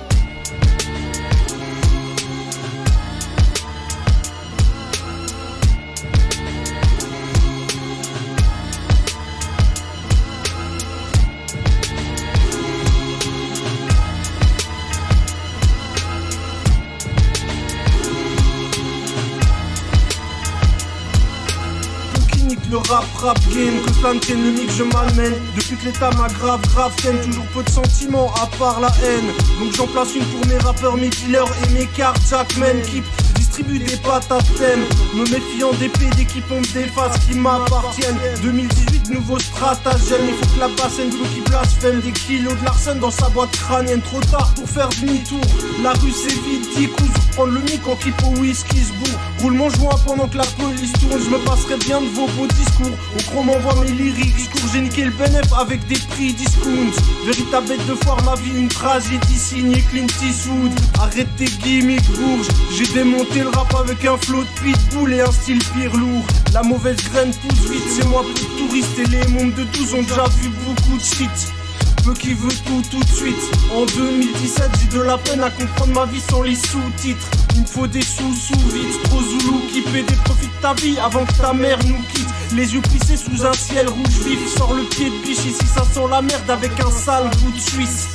[SPEAKER 3] Le rap game, que cela ne tienne le mic je malmène. Depuis que l'état m'a grave tienne, toujours peu de sentiments à part la haine. Donc j'en place une pour mes rappeurs, mes dealers et mes cartes. Jackman Keep distribue des patates thème, me méfiant des PD qui pompent des faces qui m'appartiennent. 2018 nouveau stratagème, il faut que la basse veut qui blasphème. Des kilos de Larsen dans sa boîte crânienne. Trop tard pour faire demi-tour, la rue c'est vide, 10 coups. Prendre le mic en keep au whisky se bourre. Roule mon joint pendant que la police tourne. Je me passerai bien de vos beaux discours. Au chrome m'envoie mes lyriques. Discours j'ai niqué le bénéf avec des prix discounts. Véritable bête de foire, ma vie une tragédie signée Clint Eastwood. Arrête tes gimmicks bourges. J'ai démonté le rap avec un flow de pitbull et un style pire lourd. La mauvaise graine pousse vite, c'est moi peu de touristes. Et les mômes de 12 ont déjà vu beaucoup de shit. Peu qui veut tout de suite. En 2017 j'ai de la peine à comprendre ma vie sans les sous-titres. Il me faut des sous vite. Trop zoulou qui paie des profits de ta vie avant que ta mère nous quitte. Les yeux plissés sous un ciel rouge vif. Sors le pied de biche, ici ça sent la merde avec un sale goût de Suisse.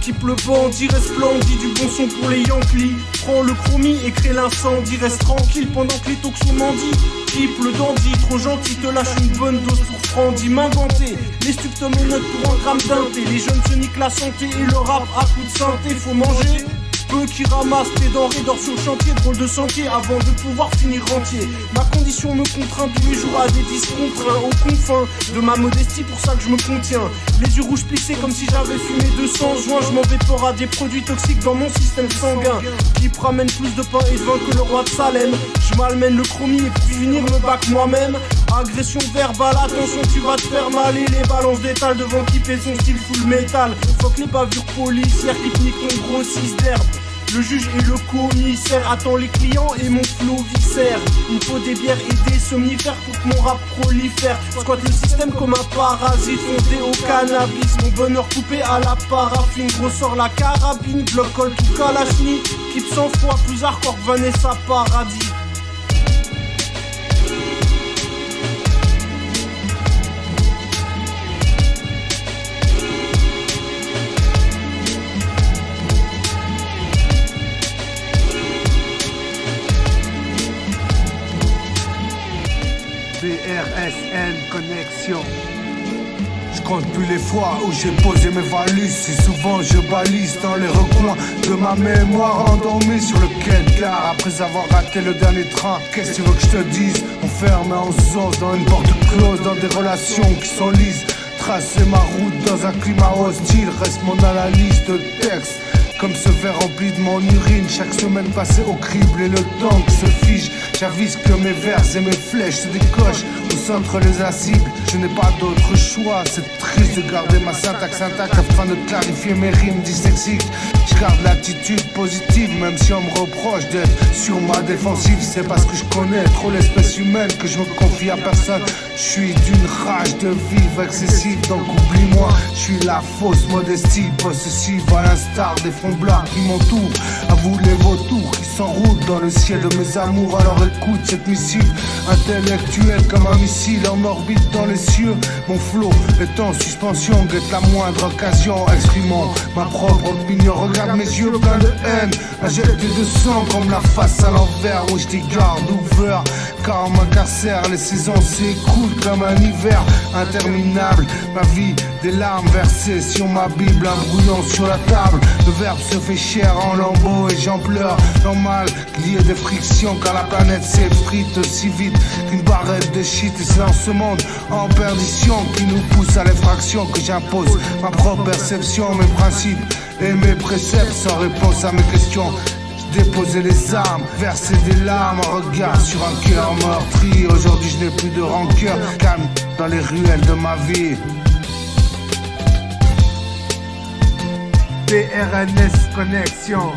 [SPEAKER 3] Keep le bandit, reste splendide, du bon son pour les Yankees. Prends le chromie et crée l'incendie. Reste tranquille pendant que les toxos mendient. Keep le dandy, trop gentil, te lâche une bonne dose pour Frandy. M'inventer, les stuctums et notes pour un gramme d'inté. Les jeunes se niquent la santé et le rap à coups de synthé. Faut manger, peu qui ramassent tes denrées, dors sur le chantier, drôle de sentier avant de pouvoir finir rentier. Ma condition me contraint tous les jours à des disques contraints aux confins de ma modestie, pour ça que je me contiens. Les yeux rouges plissés comme si j'avais fumé 200 joints. Je m'envapore à des produits toxiques dans mon système sanguin qui ramène plus de pain et de vin que le roi de Salem. Je malmène le chromie et pour finir me bac moi-même. Agression verbale, attention tu vas te faire mal. Et les balances d'étal devant qui fait son style full metal. Fuck les bavures policières qui piquent ton gros 6 d'herbe. Le juge et le commissaire attend les clients et mon flow viscère. Il me faut des bières et des somnifères pour que mon rap prolifère. Squatte le système comme un parasite fondé au cannabis. Mon bonheur coupé à la paraffine. Gros sort la carabine, bloc colle tout kalachni. Keep 100 fois plus hardcore que Vanessa Paradis.
[SPEAKER 1] BRSN Connexion. Je compte plus les fois où j'ai posé mes valises. Si souvent je balise dans les recoins de ma mémoire endormie sur le quai de gare après avoir raté le dernier train. Qu'est-ce que tu veux que je te dise? Enfermé en zone dans une porte close, dans des relations qui sont lises. Tracer ma route dans un climat hostile reste mon analyse de texte. Comme ce verre rempli de mon urine, chaque semaine passée au crible et le temps qui se fige. J'avise que mes vers et mes flèches se décochent au centre les acides. Je n'ai pas d'autre choix, c'est triste de garder ma syntaxe intacte afin de clarifier mes rimes dyslexiques. Je garde l'attitude positive même si on me reproche d'être sur ma défensive. C'est parce que je connais trop l'espèce humaine que je me confie à personne. Je suis d'une rage de vivre excessive, donc oublie-moi. Je suis la fausse modestie possessive à l'instar des fonds blancs qui m'entourent. À vous les vautours qui s'enroulent dans le ciel de mes amours. Alors écoute cette missive intellectuelle comme un missile en orbite dans les cieux. Mon flot est en suspension, guette la moindre occasion, exprimant ma propre opinion. Regarde mes yeux pleins de haine, injectés de sang comme la face à l'envers. Oui, je t'y garde ouvert, car on m'incarcère. Les saisons s'écoulent comme un hiver interminable. Ma vie, des larmes versées sur ma Bible, un brouillon sur la table. Le verbe se fait chair en lambeaux et j'en pleure. Normal qu'il y ait des frictions, car la planète s'effrite aussi vite qu'une barrette de shit. Et c'est dans ce monde en perdition qui nous pousse à l'effraction que j'impose ma propre perception, mes principes et mes préceptes sans réponse à mes questions. Déposer les armes, verser des larmes, un regard sur un cœur meurtri. Aujourd'hui je n'ai plus de rancœur, calme dans les ruelles de ma vie. PRNS Connexion.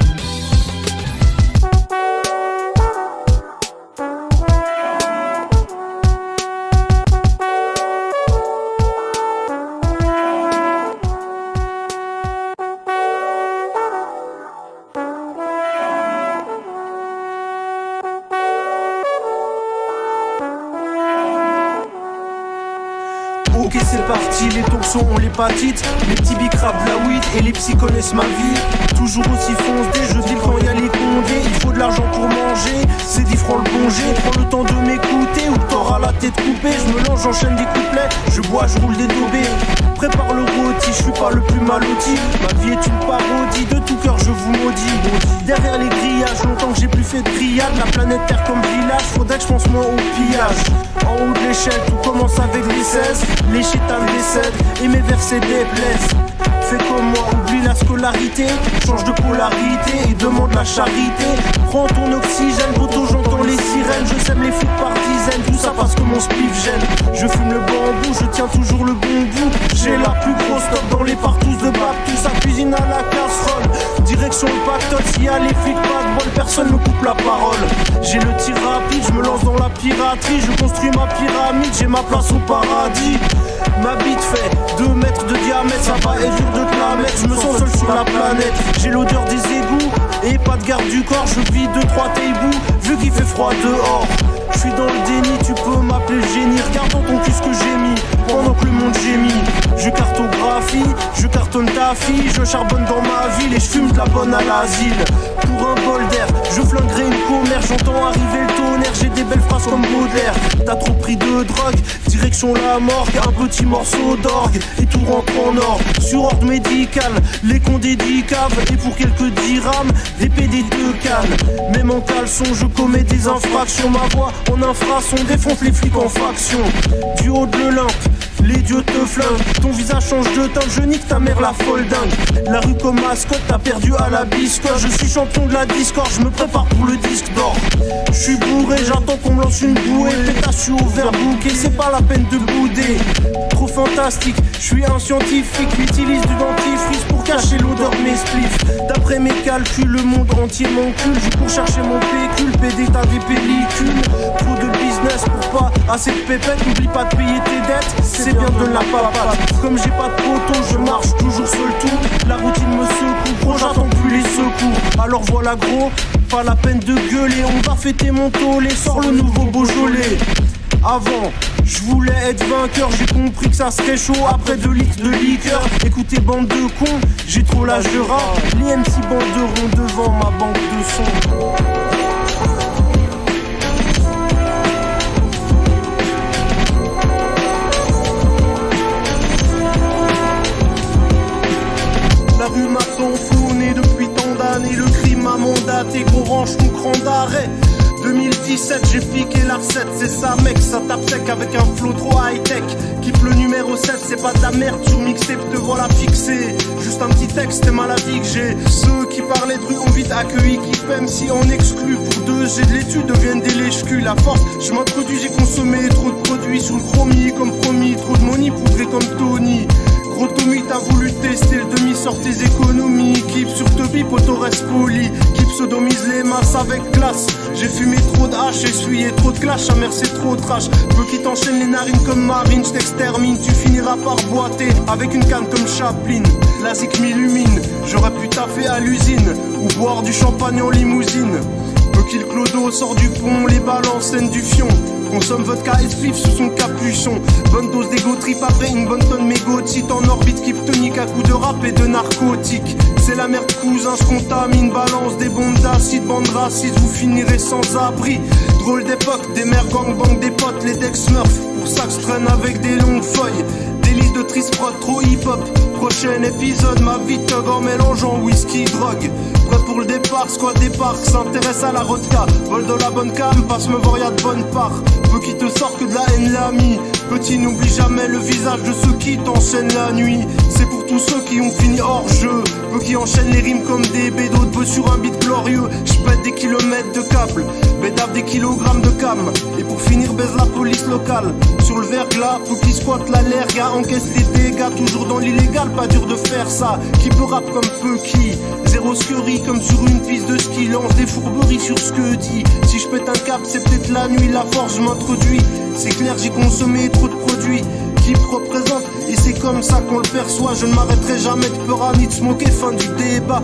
[SPEAKER 3] Ok c'est parti, les toxons ont l'hépatite. Les petits bicrabes la weed et les psy connaissent ma vie. Toujours aussi foncé, je dis quand y a les condés. Il faut de l'argent pour manger, c'est 10 francs le congé. Prends le temps de m'écouter ou t'auras la tête coupée. Je me lance, j'enchaîne des couplets, je bois, je roule des daubés. Prépare le rôti, je suis pas le plus mal loti. Ma vie est une parodie, de tout cœur je vous maudis. Derrière les grillages, longtemps que j'ai plus fait de triade. La planète Terre comme village, faudrait que je pense moins au pillage. En haut de l'échelle, tout commence avec les 16. Les chétans décèdent et mes versets déplaisent. Fais comme moi, oublie la scolarité, change de polarité et demande la charité. Prends ton oxygène, poto, j'entends les sirènes. Je sème les fous par dizaines, tout ça parce que mon spliff gêne. Je fume le bambou, je tiens toujours le bon bout. J'ai la plus grosse top dans les partous de Bap, tout ça cuisine à la casserole. Direction le pactole, s'il y a les flics pas de bol, personne me coupe la parole. J'ai le tir rapide, je me lance dans la piraterie. Je construis ma pyramide, j'ai ma place au paradis. Ma bite fait 2 mètres de diamètre, ça va être dur de te la mettre. Je me sens seul sur la planète, j'ai l'odeur des égouts et pas de garde du corps. Je vis 2-3 taibous, vu qu'il fait froid dehors. Je suis dans le déni, tu peux m'appeler le génie. Regarde dans ton cul ce que j'ai mis, pendant que le monde gémit. Je cartographie, je cartonne ta fille. Je charbonne dans ma ville et je fume de la bonne à l'asile. Pour un bol d'air, je flinguerai une commère. J'entends arriver le tonnerre, j'ai des belles phrases comme Baudelaire. T'as trop pris de drogue, direction la morgue. Un petit morceau d'orgue et tout rentre en ordre. Sur ordre médical, les condés d'Icave. Et pour quelques dirhams, des PD de calme. Même en caleçon, je commets des infractions. Ma voix en infrason défonce les flics en faction. Du haut de l'Olympe, les dieux te flinguent. Ton visage change de teinte, je nique ta mère la folle dingue. La rue comme mascotte, t'as perdu à la biscotte. Je suis champion de la discorde, je me prépare pour le disque d'or. Je suis bourré, j'attends qu'on me lance une bouée. Pétasse, au verre bouquet, c'est pas la peine de bouder. Trop fantastique, je suis un scientifique. J'utilise du dentifrice pour cacher l'odeur de mes spliffs. D'après mes calculs, le monde entier m'encule. Je cours chercher mon pécule, PD t'as des pellicules. Trop de business pour pas assez de pépettes. N'oublie pas de payer tes dettes, c'est bien de la papate. Comme j'ai pas de poteau, je marche toujours seul tout. La routine me secoue, gros j'attends plus les secours. Alors voilà gros, pas la peine de gueuler. On va fêter mon tollé, sort le nouveau Beaujolais. Avant, je voulais être vainqueur, j'ai compris que ça serait chaud après 2 litres de liqueur. Écoutez bande de cons, j'ai trop l'âge de rap. Les MC banderont devant ma banque de sons. La rue m'a sonné depuis tant d'années, le crime m'a mandaté, gros range ton cran d'arrêt. 2010 2017, j'ai piqué la recette. C'est ça mec, ça tape sec avec un flow trop high-tech. Kiffe le numéro 7, c'est pas de la merde. Sur mixtape te voilà fixé. Juste un petit texte, c'est mal la vie que j'ai. Ceux qui parlaient de rue ont vite accueilli. Kiff même si on exclut. Pour deux, j'ai de l'étude, deviennent des lèche-culs. La force, je m'introduis, j'ai consommé trop de produits sous le chromie. Comme promis, trop de money, poudré comme Tony. Gros Tommy, t'as voulu tester le demi, sort tes économies. Keep sur Toby, poto reste poli. Keep sodomise les masses avec classe. J'ai fumé trop de hache, essuyé trop de clash. Sa mère c'est trop trash. Veux qui t'enchaîne les narines comme Marine, j't'extermine. Tu finiras par boiter avec une canne comme Chaplin. La zik m'illumine, j'aurais pu taffer à l'usine ou boire du champagne en limousine. Veux qu'il clodo sort du pont, les balances scène du fion. Consomme vodka et spliff sous son capuchon. Bonne dose d'égo trip après une bonne tonne mégotite. En orbite keep tonique à coups de rap et de narcotiques. C'est la merde cousin, je contamine. Balance des bombes d'acide, bande raciste. Vous finirez sans abri. Drôle d'époque, des mères gangbang, des potes, les decks smurfs. Pour ça que je traîne avec des longues feuilles. Délice de triste prod, trop hip-hop. Prochain épisode, ma vie thug en mélangeant whisky, drogue. Prêt pour le départ, squad départ, s'intéresse à la vodka. Vol de la bonne cam, passe me voir, y'a de bonne part. Peu qui te sort que de la haine l'ami. Petit, n'oublie jamais le visage de ceux qui t'enchaînent la nuit. C'est pour tous ceux qui ont fini hors jeu. Peu qui enchaînent les rimes comme des bédos de bœufs sur un beat glorieux. J'pète des kilomètres de câbles, bédave des kilogrammes de cam. Et pour finir, baise la police locale. Sur le verglas, faut qui squatte la lerga, encaisse les dégâts. Toujours dans l'illégal, pas dur de faire ça. Qui peut rap comme peu qui. Zéro scurie comme sur une piste de ski. Lance des fourberies sur ce que dit. Si je pète un cap, c'est peut-être la nuit. La force, je m'introduis. C'est clair, j'ai consommé trop de produits qui me représentent. Et c'est comme ça qu'on le perçoit. Je ne m'arrêterai jamais de peur ni de smoker. Fin du débat.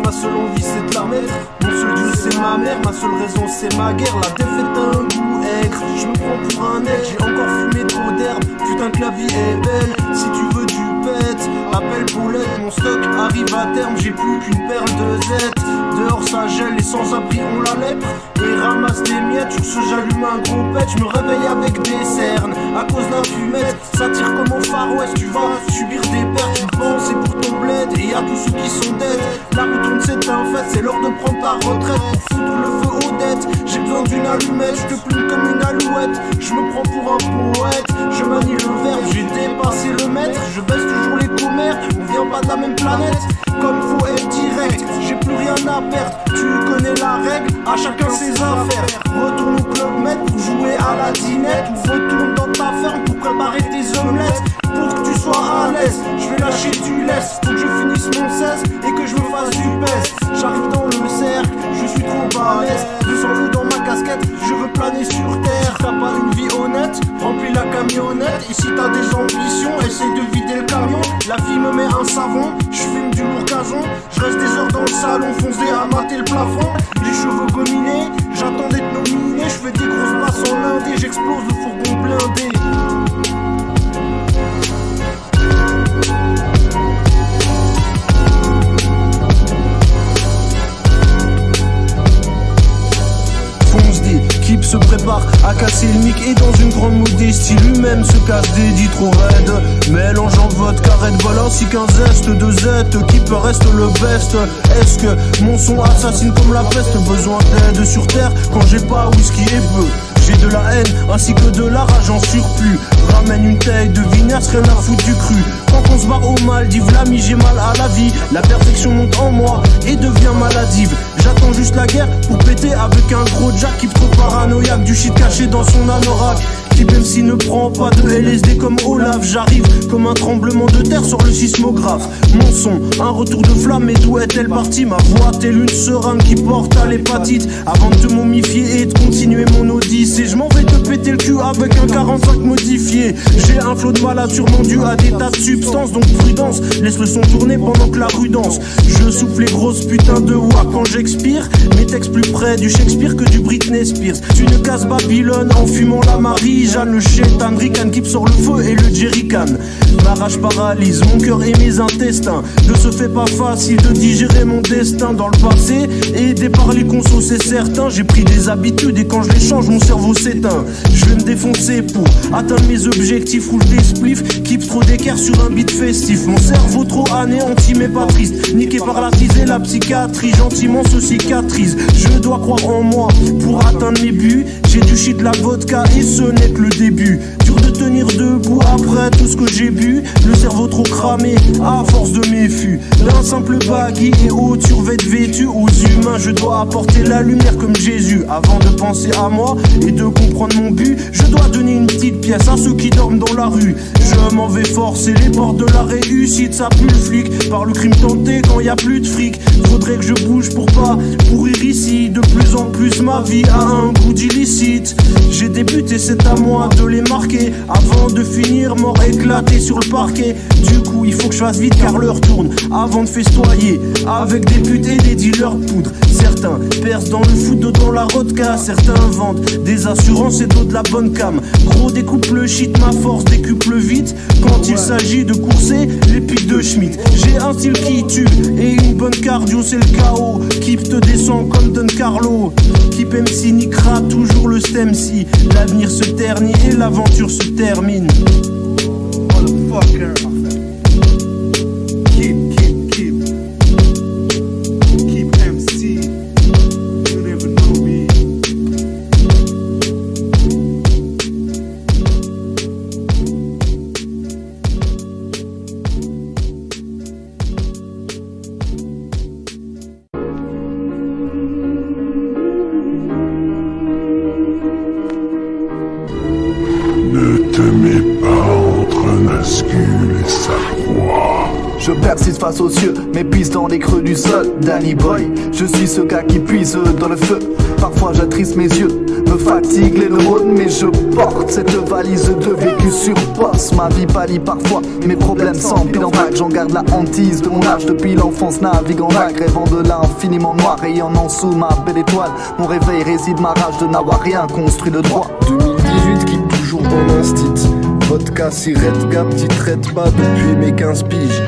[SPEAKER 3] Ma seule envie c'est de la mettre. Mon seul dieu c'est ma mère. Ma seule raison c'est ma guerre. La défaite a un goût aigre. Je me prends pour un aigle. J'ai encore fumé trop d'herbe. Putain que la vie est belle. Si tu veux du pète, appelle Paulette. Mon stock arrive à terme. J'ai plus qu'une perle de Z. Dehors ça gèle, les sans-abri ont la lèpre. Et ramasse des miettes, sur ce j'allume un gros pet. Je me réveille avec des cernes, à cause d'un fumette. Ça tire comme au Far West, tu vas subir des pertes. Tu penses c'est pour ton bled, et y'a tous ceux qui sont dead. La route tourne c'est un fait, c'est l'heure de prendre ta retraite. Pour foutre le feu aux dettes, j'ai besoin d'une allumette. Je te plume comme une alouette, je me prends pour un poète. Je manie le verbe, j'ai dépassé le maître. Je baisse toujours les commères, on vient pas de la même planète. Comme faut être direct, j'ai plus rien à perdre. Tu connais la règle, à chacun ses affaires. Retourne au club med pour jouer à la dinette. Ou retourne dans ta ferme pour préparer tes omelettes. Pour que tu sois à l'aise, je vais lâcher du laisse. Faut que je finisse mon 16 et que je me fasse du pèse. J'arrive dans le cercle, je suis trop balèze. 200 loups dans ma casquette, je veux planer sur terre. T'as pas une vie honnête, remplis la camionnette. Et si t'as des ambitions, essaye de vider le camion. La vie me met un savon, je fume du lourd gazon. Je reste des heures dans le salon, foncé à mater le plafond. Les cheveux gominés, j'attends d'être nominé. Je fais des grosses passes en indé, j'explose le fourgon blindé. Keep se prépare à casser le mic et dans une grande modestie lui-même se casse des dits trop raides. Mélangeant vodka Red Bull ainsi qu'un zeste de Z. Keep reste le best. Est-ce que mon son assassine comme la peste? Besoin d'aide sur terre quand j'ai pas whisky et bœuf. J'ai de la haine ainsi que de la rage en surplus. Ramène une taille de vinaigre, rien à foutre du cru. Quand on se barre aux Maldives, l'ami j'ai mal à la vie. La perfection monte en moi et devient maladive. J'attends juste la guerre pour péter avec un gros jack. Qui trop paranoïaque, du shit caché dans son anorak. Qui même s'il ne prend pas de LSD comme Olaf. J'arrive comme un tremblement de terre sur le sismographe. Mon son, un retour de flamme. Et d'où est-elle partie? Ma voix telle une seringue qui porte à l'hépatite. Avant de te momifier et de continuer mon odyssée, je m'en vais te péter le cul avec un 45 modifié. J'ai un flot de malade sûrement dû à des tas de substances. Donc prudence, laisse le son tourner pendant que la rue danse. Je souffle les grosses putains de voix quand j'expire. Mes textes plus près du Shakespeare que du Britney Spears. Tu ne casses Babylone en fumant la Marie. Jeanne, le chétan, Rican qui sort le feu et le jerrycan. Ma rage paralyse mon cœur et mes intestins. De ce fait pas facile de digérer mon destin dans le passé. Aidé par les consos c'est certain. J'ai pris des habitudes et quand je les change mon cerveau s'éteint. Je vais me défoncer pour atteindre mes objectifs. Rouge des spliffs, keep trop d'équerre sur un beat festif. Mon cerveau trop anéanti mais pas triste. Niqué par la tise et la psychiatrie. Gentiment se cicatrise. Je dois croire en moi pour atteindre mes buts. J'ai du shit, la vodka et ce n'est que le début. Dur de tenir debout après tout ce que j'ai bu. Le cerveau trop cramé à force de méfus. D'un simple baggy et haute survêt vêtu. Aux humains je dois apporter la lumière comme Jésus. Avant de penser à moi et de comprendre mon but, je dois donner une petite pièce à ceux qui dorment dans la rue. Je m'en vais forcer les portes de la réussite. Ça pue le flic par le crime tenté quand y a plus de fric. Faudrait que je bouge pour pas pourrir ici. De plus en plus ma vie a un goût d'illicite. J'ai débuté, c'est à moi de les marquer avant de finir mort éclaté sur le parquet. Du coup il faut que je fasse vite car l'heure tourne avant de festoyer avec des putes et des dealers de poudre. Certains percent dans le foot, d'autres dans la rodka. Certains vendent des assurances et d'autres de la bonne cam. Gros découpe le shit, ma force décuple vite quand il s'agit de courser les pics de Schmitt. J'ai un style qui tue et une bonne cardio, c'est le chaos. Keep te descend comme Don Carlo. Keep MC niquera toujours le stem si l'avenir se ternit et l'aventure se termine.
[SPEAKER 1] Motherfucker. Keep MC. You never know me.
[SPEAKER 5] Ne te mets pas entre Nazgûl et sa proie.
[SPEAKER 4] Je persiste face aux cieux, m'épuise dans les creux du sol. Danny Boy, je suis ce gars qui puise dans le feu. Parfois j'attriste mes yeux, me fatigue les neurones, mais je porte cette valise de vécu sur boss. Ma vie pâlit parfois, mes problèmes s'empilent en vagues. J'en garde la hantise de mon âge depuis l'enfance, navigue en vague, rêvant de l'infiniment noir, rayonnant sous ma belle étoile. Mon réveil réside ma rage de n'avoir rien construit de droit.
[SPEAKER 2] 2018 qui toujours en instit. Vodka, sirette, gap, petite traite pas depuis mes 15 piges.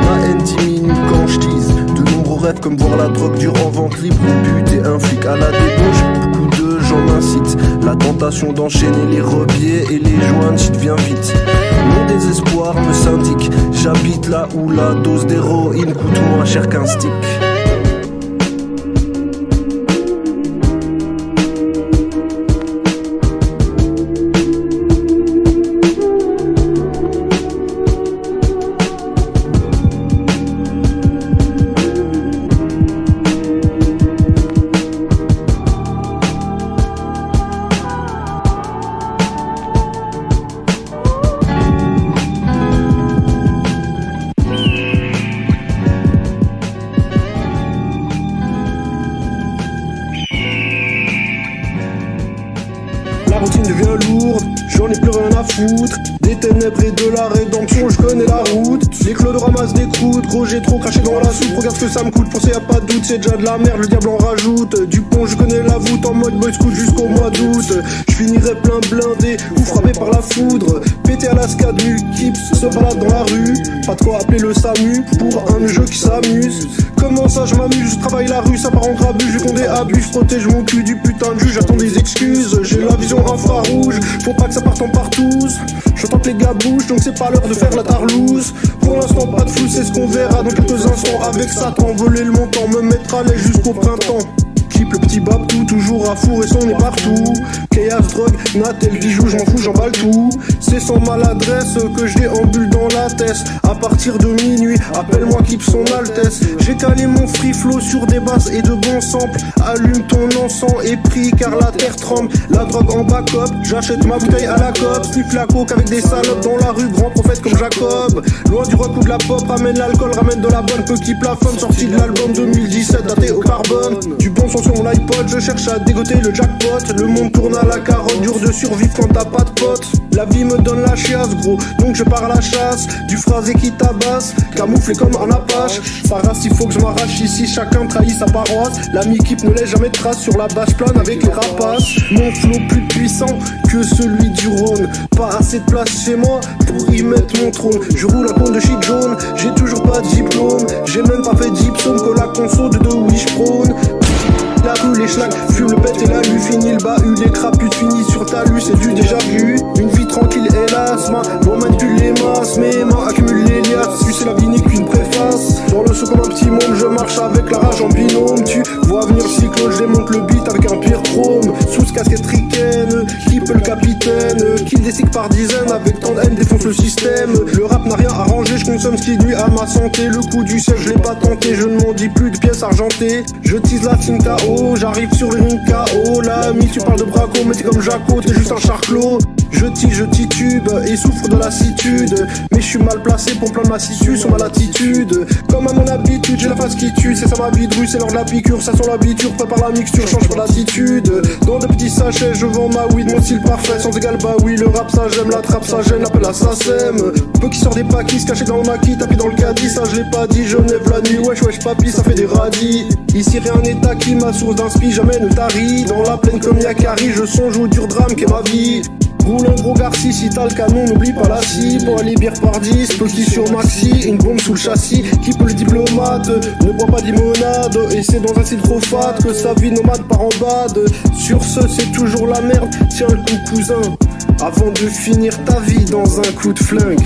[SPEAKER 2] Ma haine diminue quand je tease. De nombreux rêves comme voir la drogue durant vente libre ou buter un flic à la débauche. Beaucoup de gens m'incitent. La tentation d'enchaîner les rebiers et les joindre, j'y deviens vite. Mon désespoir me syndique. J'habite là où la dose d'héroïne coûte moins cher qu'un stick. La routine devient lourde, j'en ai plus rien à foutre. Des ténèbres et de la rédemption, je connais la route. Les clodos ramassent des croûtes, gros j'ai trop craché dans la soupe. Regarde ce que ça me coûte, pour ça y a pas de doute, c'est déjà de la merde, le diable en rajoute. Du pont je connais la voûte, en mode boy scout jusqu'au mois d'août. Je finirai plein blindé, ou frappé par la foudre. Pété à la scad, Kips se balade dans la rue. Pas de quoi appeler le SAMU, pour un jeu qui s'amuse. Comment ça je m'amuse, je travaille la rue, ça part en grabuge. Je compte des abus, je protège mon cul du putain de juge. J'attends des excuses, j'ai la vision infrarouge. Faut pas que ça parte en partouze. J'entends que les gars bougent, donc c'est pas l'heure de faire la tarlouse. Pour l'instant pas de flou, c'est ce qu'on verra dans quelques instants. Avec Satan, voler le montant, me mettre à l'aise jusqu'au printemps. Keep le petit Babtou, toujours à four et son est partout. Chaos, drogue, Natel, bijou, j'en fous, j'emballe tout. C'est sans maladresse que je déambule dans la tête. À partir de minuit, appelle-moi Keep son Altesse. J'ai calé mon free flow sur des basses et de bons samples. Allume ton encens et prie car la terre tremble. La drogue en backup, j'achète ma bouteille à la cop. Sniff la coke avec des salopes dans la rue, grand prophète comme Jacob. Loin du rock ou de la pop, ramène l'alcool, ramène de la bonne. Peu Keep la fun, sortie de l'album 2017 daté au carbone. Du bon son son sur mon iPod, je cherche à dégoter le jackpot. Le monde tourne à la carotte, dur de survivre quand t'as pas de potes. La vie me donne la chiasse gros, donc je pars à la chasse. Du phrasé qui tabasse, camouflé comme un apache. Sa race il faut que je m'arrache ici, chacun trahit sa paroisse. L'ami keep ne laisse jamais de trace sur la bâche plane avec les rapaces. Mon flow plus puissant que celui du Rhône. Pas assez de place chez moi pour y mettre mon trône. Je roule un compte de shit jaune, j'ai toujours pas de diplôme. J'ai même pas fait d'ipsome que la conso de deux Wish prône. La rue, les schlags, fume le bête et la lue. Fini le bahut, les craputes finis sur ta lue, c'est du déjà vu. Une vie tranquille hélas, ma bon manipule les masses. Mes mains accumulent les liasses, sucer la vie n'est qu'une préface. Dans le saut comme un petit monde, je marche avec la rage en binôme. Tu vois venir le cyclone, je démonte le beat avec un pire chrome. Sous casquette ricaine, qui peut le capitaine. Kill des cycles par dizaines, avec tant de haine défonce le système. Le rap n'a rien arrangé, je consomme ce qui nuit à ma santé. Le coup du ciel, je l'ai pas tenté, je ne m'en dis plus de pièces argentées. Je tease la team KO, j'arrive sur le ring KO. L'ami, tu parles de braco, mais t'es comme Jaco, t'es juste un charclos. Je titube et souffre de lassitude. Mais je suis mal placé pour plaindre ma situ sur ma latitude. Comme à mon habitude, j'ai la face qui tue. C'est ça ma vie de rue, c'est l'heure de la piqûre. Ça sent l'habitude, prépare la mixture, change pas d'attitude. Dans de petits sachets, je vends ma weed, mon style parfait. Sans égal, bah oui, le rap ça j'aime, la trappe ça gêne, l'appel à ça sème. Peu qui sort des paquis, se cacher dans le maquis, tapis dans le caddie. Ça je l'ai pas dit, Genève la nuit, wesh wesh papy, ça fait des radis. Ici rien n'est acquis, ma source d'inspi jamais ne tarit. Dans la plaine comme Yakari, je songe au dur drame qu'est ma vie. Roule un gros garci, si t'as le canon, n'oublie pas la scie. Pour aller bière par 10, peu qui sur maxi. Une bombe sous le châssis, qui peut le diplomate. Ne bois pas limonade, et c'est dans un style trop fat que sa vie nomade part en bad. Sur ce, c'est toujours la merde, tiens le coup cousin. Avant de finir ta vie dans un coup de flingue.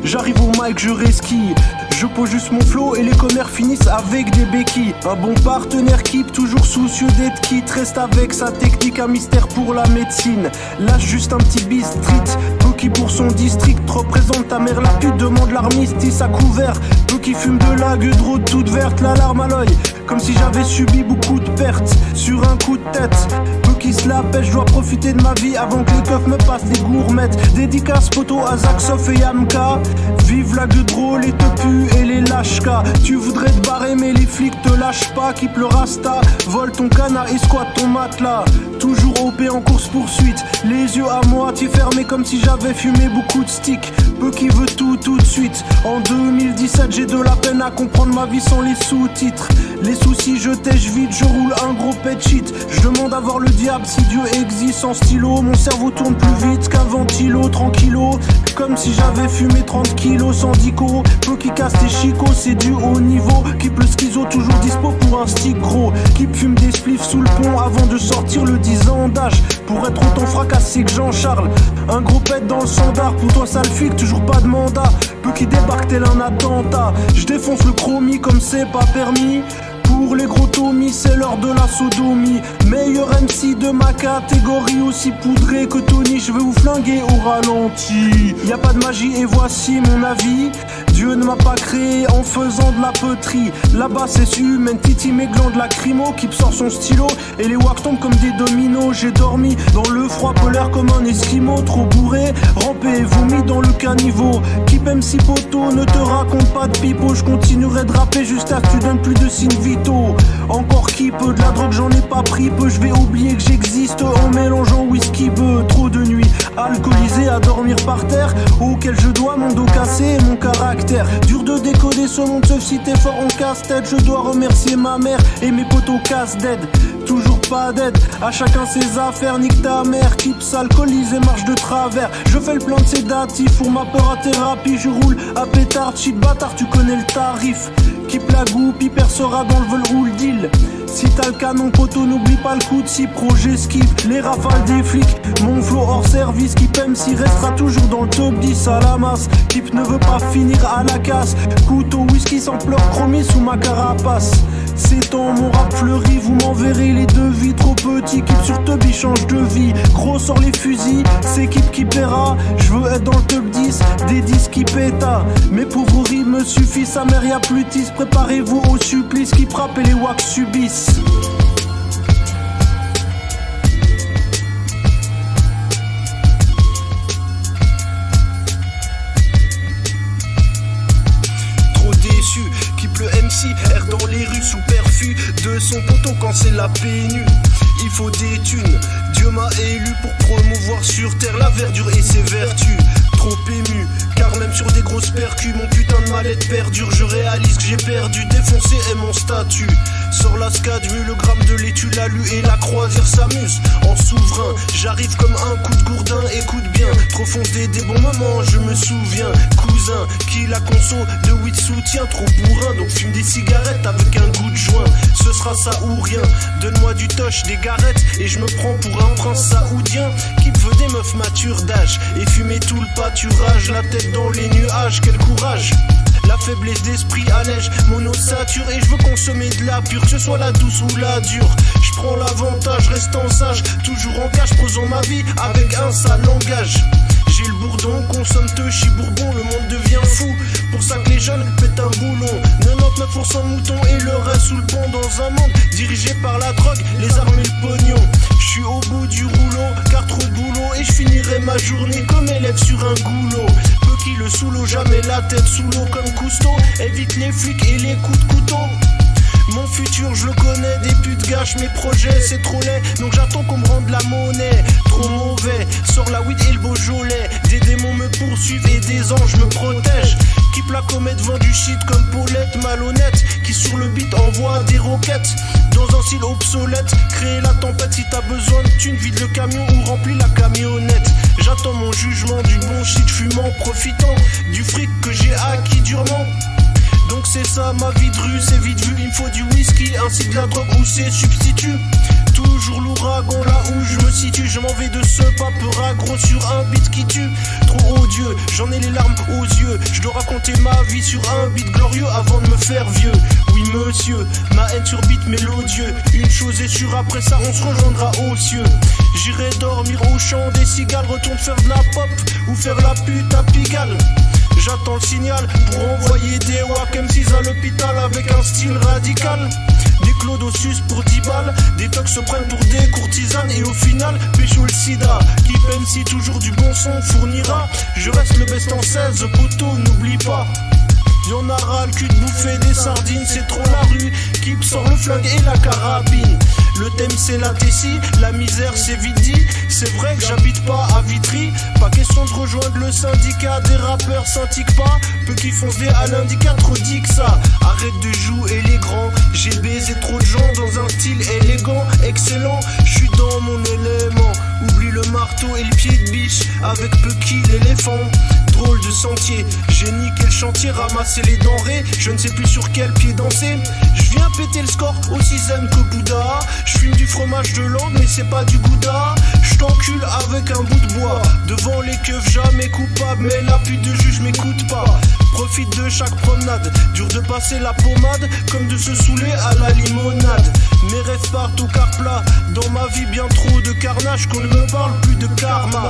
[SPEAKER 3] J'arrive au mic, je resquille. Je pose juste mon flow et les commères finissent avec des béquilles. Un bon partenaire keep, toujours soucieux d'être quitte. Reste avec sa technique, un mystère pour la médecine. Lâche juste un petit beat street. Peu pour son district représente ta mère la pute. Demande l'armistice à couvert. Peu qui fume de la gueule de toute verte. La larme à l'œil, comme si j'avais subi beaucoup de pertes sur un coup de tête. Peu qui se la pêche, je dois profiter de ma vie avant que les keufs me passent des gourmettes. Dédicace poteau à Zaksoff et Yamka. Vive la gueule drôle et te pue et les lâches-cas. Tu voudrais te barrer mais les flics te lâchent pas. Qui pleure rasta, vole ton canard et squatte ton matelas. Toujours OP en course poursuite, les yeux à moitié fermés comme si j'avais fumé beaucoup de stick. Peu qui veut tout de suite. En 2017 j'ai de la peine à comprendre ma vie sans les sous-titres. Les soucis je tèche vite, je roule un gros pet shit. Je demande à voir le diable si Dieu existe en stylo. Mon cerveau tourne plus vite qu'un ventilo, tranquillo. Comme si j'avais fumé 30 kilos sans dico. Peu qui casse tes chicots, c'est du haut niveau. Qui le schizo, toujours dispo pour un stick gros. Qui fume des spliffs sous le pont avant de sortir le 10 ans d'âge. Pour être autant fracassé que Jean-Charles. Un gros pet dans le standard, pour toi sale flic, toujours pas de mandat. Peu qui débarque tel un attentat. Je défonce le chromie comme c'est pas permis. Pour les gros Tommy, c'est l'heure de la sodomie. Meilleur MC de ma catégorie, aussi poudré que Tony. Je vais vous flinguer au ralenti. Y a pas de magie et voici mon avis. Dieu ne m'a pas créé en faisant de la poterie. Là-bas c'est humaine, titi mes glandes lacrymo. Qui sort son stylo et les wacks tombent comme des dominos. J'ai dormi dans le froid polaire comme un esquimau. Trop bourré, rampé et vomi dans le caniveau. Keep MC poto, ne te raconte pas de pipeau. Je continuerai de rapper jusqu'à ce que tu donnes plus de signes vitaux. Encore qui peut de la drogue, j'en ai pas pris peu. Je vais oublier que j'existe en mélangeant whisky beu. Trop de nuits alcoolisé à dormir par terre, auquel je dois mon dos cassé et mon caractère. Dur de décoder ce monde sauf si t'es fort en casse-tête. Je dois remercier ma mère et mes potos casse-dead. Toujours pas d'aide, à chacun ses affaires. Nique ta mère, keep s'alcooliser, marche de travers. Je fais le plan de sédatif pour ma peur à thérapie. Je roule à pétard, shit bâtard, tu connais le tarif. Keep la goupe, il percera dans le vol roule deal. Si t'as le canon poteau, n'oublie pas le coup de 6 projets skip. Les rafales des flics, mon flow hors service. Keep MC restera toujours dans le top 10 à la masse. Keep ne veut pas finir à la casse. Couteau, whisky sans pleurs chromé sous ma carapace. C'est temps, mon rap fleurit, vous m'enverrez les devis. Trop petit, Kip sur Tubby change de vie. Gros sort les fusils, c'est Kip qui paiera. Je veux être dans le top 10, des 10 qui péta. Mes pauvres rimes me suffisent, sa mère y'a plus 10. Préparez-vous au supplice, Kip frappe et les wax subissent. Kip le MC, erre dans les rues sous perfus de son poteau quand c'est la pénu. Il faut des thunes, Dieu m'a élu pour promouvoir sur terre la verdure et ses vertus. Trop ému, car même sur des grosses percus, mon putain de mallette perdure. Je réalise que j'ai perdu, défoncé est mon statut. Sors la scadmu, le gramme de l'étu, la lue et la croisière s'amuse. En souverain, j'arrive comme un coup de gourdin, écoute bien. Trop fondé des bons moments, je me souviens. Cousin, qui la conso de weed soutient, trop bourrin, donc fume des cigarettes avec un goût de joint. Ce sera ça ou rien, donne-moi du toche, des garettes, et je me prends pour un prince saoudien. Qui veut des meufs matures d'âge, et fumer tout le pâturage, la tête dans les nuages, quel courage. La faiblesse d'esprit allège mon ossature et je veux consommer de la pure, que ce soit la douce ou la dure. Je prends l'avantage, restant sage, toujours en cache, posant ma vie avec un sale langage. J'ai le bourdon, consomme Teuchy Bourbon, le monde devient fou. Pour ça que les jeunes pètent un boulon. 99% moutons et le reste sous le pont. Dans un monde dirigé par la drogue, les armes et le pognon. Je suis au bout du rouleau, car trop de boulot. Et je finirai ma journée comme élève sur un goulot. Peu qui le sous l'eau, jamais la tête sous l'eau comme Cousteau. Évite les flics et les coups de couteau. Mon futur je le connais, des putes gâchent mes projets, c'est trop laid, donc j'attends qu'on me rende la monnaie. Trop mauvais, sors la weed et le Beaujolais. Des démons me poursuivent et des anges me protègent. Kip la comète vend du shit comme Paulette malhonnête, qui sur le beat envoie des roquettes. Dans un style obsolète, créer la tempête. Si t'as besoin de thunes, vide le camion ou remplis la camionnette. J'attends mon jugement du bon shit, fumant, profitant du fric que j'ai acquis durement. Donc c'est ça ma vie de rue, c'est vite vu, il me faut du whisky ainsi de la drogue ou ses substituts. Toujours l'ouragan là où je me situe, je m'en vais de ce pape gros sur un beat qui tue. Trop odieux, j'en ai les larmes aux yeux, je dois raconter ma vie sur un beat glorieux avant de me faire vieux. Oui monsieur, ma haine sur beat mélodieux, une chose est sûre, après ça on se rejoindra aux cieux. J'irai dormir au champ des cigales, retourne faire de la pop ou faire la pute à Pigalle. J'attends le signal pour envoyer des wack M6 à l'hôpital avec un style radical. Des clodossus pour 10 balles, des tocs se prennent pour des courtisanes et au final pécho le sida. Kip MC toujours du bon son fournira. Je reste le best en 16 poteau, n'oublie pas. Y'en a ras le cul de bouffer des sardines, c'est trop la rue. Kip sort le flingue et la carabine. Le thème c'est la Tessie, la misère c'est vite dit. C'est vrai que j'habite pas à Vitry. Pas question de rejoindre le syndicat des rappeurs syndiquent pas. Peu qui foncent des à l'indicat, trop dit que ça. Arrête de jouer les grands. J'ai baisé trop de gens dans un style élégant, excellent. Je suis dans mon élément. Oublie le marteau et le pied de biche. Avec Pucky l'éléphant. Drôle de sentier, j'ai niqué le chantier, ramassé les denrées. Je ne sais plus sur quel pied danser. Je viens péter le score aussi zen que Bouddha. Je fume du fromage de langue mais c'est pas du gouda. Je t'encule avec un bout de bois. Devant les keufs jamais coupable, mais la pute de juge m'écoute pas. Profite de chaque promenade, dur de passer la pommade, comme de se saouler à la limonade. Mes rêves partent au car plat, dans ma vie bien trop de carnage, qu'on ne me parle plus de karma.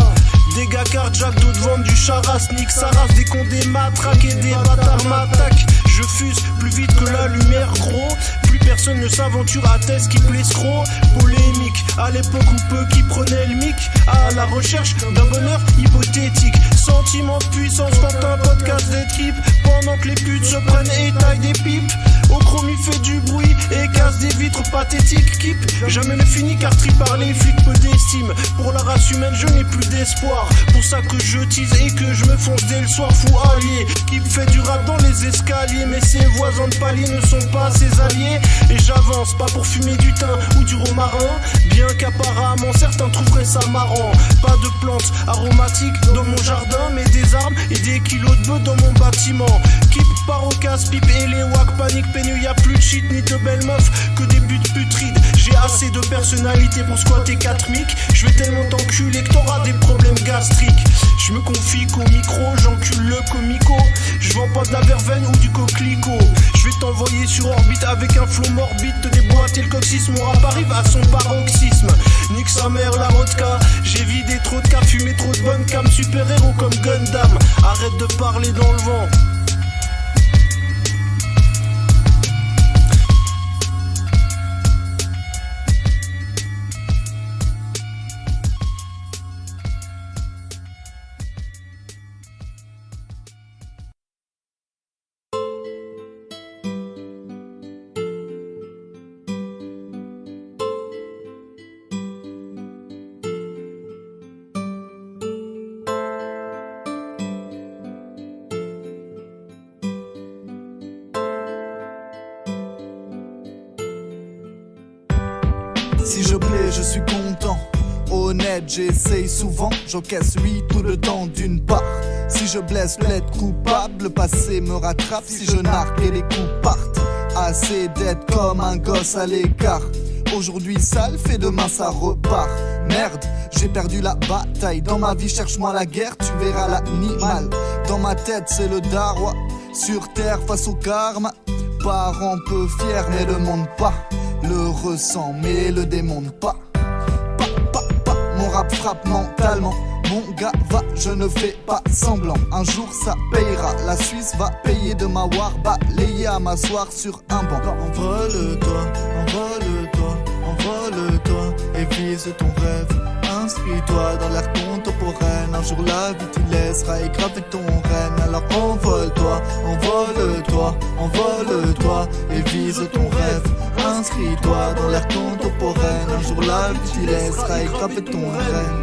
[SPEAKER 3] Des gars cardiaques, d'autres vendent du charas, nique sa race, des cons, des matraques et des bâtards m'attaquent. Je fuse plus vite que la lumière gros, plus personne ne s'aventure à thèse qui l'escroc. Polémique, à l'époque où peu qui prenaient le mic, à la recherche d'un bonheur hypothétique. Sentiment de puissance quand un podcast d'équipe, pendant que les putes se prennent et taillent des pipes. Au chrome il fait du bruit et casse des vitres pathétiques. Kip, jamais ne finit car tri par les flics, peu d'estime. Pour la race humaine je n'ai plus d'espoir. Pour ça que je tease et que je me fonce dès le soir, fou allié. Kip fait du rap dans les escaliers, mais ses voisins de palier ne sont pas ses alliés. Et j'avance pas pour fumer du thym ou du romarin, bien qu'apparemment certains trouveraient ça marrant. Pas de plantes aromatiques dans mon jardin, mais des arbres et des kilos de bœufs dans mon bâtiment. Kip part au casse-pipe et les wack panique pénu, y'a plus de shit ni de belles meufs que des buts putrides. J'ai assez de personnalité pour squatter 4 mics. Je vais tellement t'enculer que t'auras des problèmes gastriques. Je me confie qu'au micro, j'encule le comico. Je vends pas de la verveine ou du coquelicot. Je vais
[SPEAKER 2] t'envoyer sur orbite avec un flow morbide. Te déboîter le coccyx, mon rap arrive à son paroxysme. Nique sa mère la vodka, j'ai vidé trop de cas, fumé trop de bonnes cam, super héros comme Gundam. Arrête de parler dans le vent.
[SPEAKER 4] Si je plais, je suis content. Honnête, j'essaye souvent, j'encaisse oui tout le temps d'une part. Si je blesse, plaide coupable, le passé me rattrape. Si je nargue et les coups partent, assez d'être comme un gosse à l'écart. Aujourd'hui ça le fait, demain ça repart. Merde, j'ai perdu la bataille. Dans ma vie, cherche-moi la guerre, tu verras l'animal. Dans ma tête, c'est le darois. Sur terre, face au karma. Parents peu fiers, mais le monde pas. Le ressent, mais le démonte pas. Mon rap frappe mentalement. Mon gars va, je ne fais pas semblant. Un jour ça payera. La Suisse va payer de ma war. Balayer à m'asseoir sur un banc. Envole-toi, envole-toi, envole-toi et vise ton rêve. Inscris-toi dans l'ère contemporaine. Un jour la vie t'y laissera égraver ton rêve. Alors envole-toi, envole-toi, envole-toi et vise ton rêve. Inscris-toi dans l'ère contemporaine. Un jour la vie t'y laissera égraver ton rêve.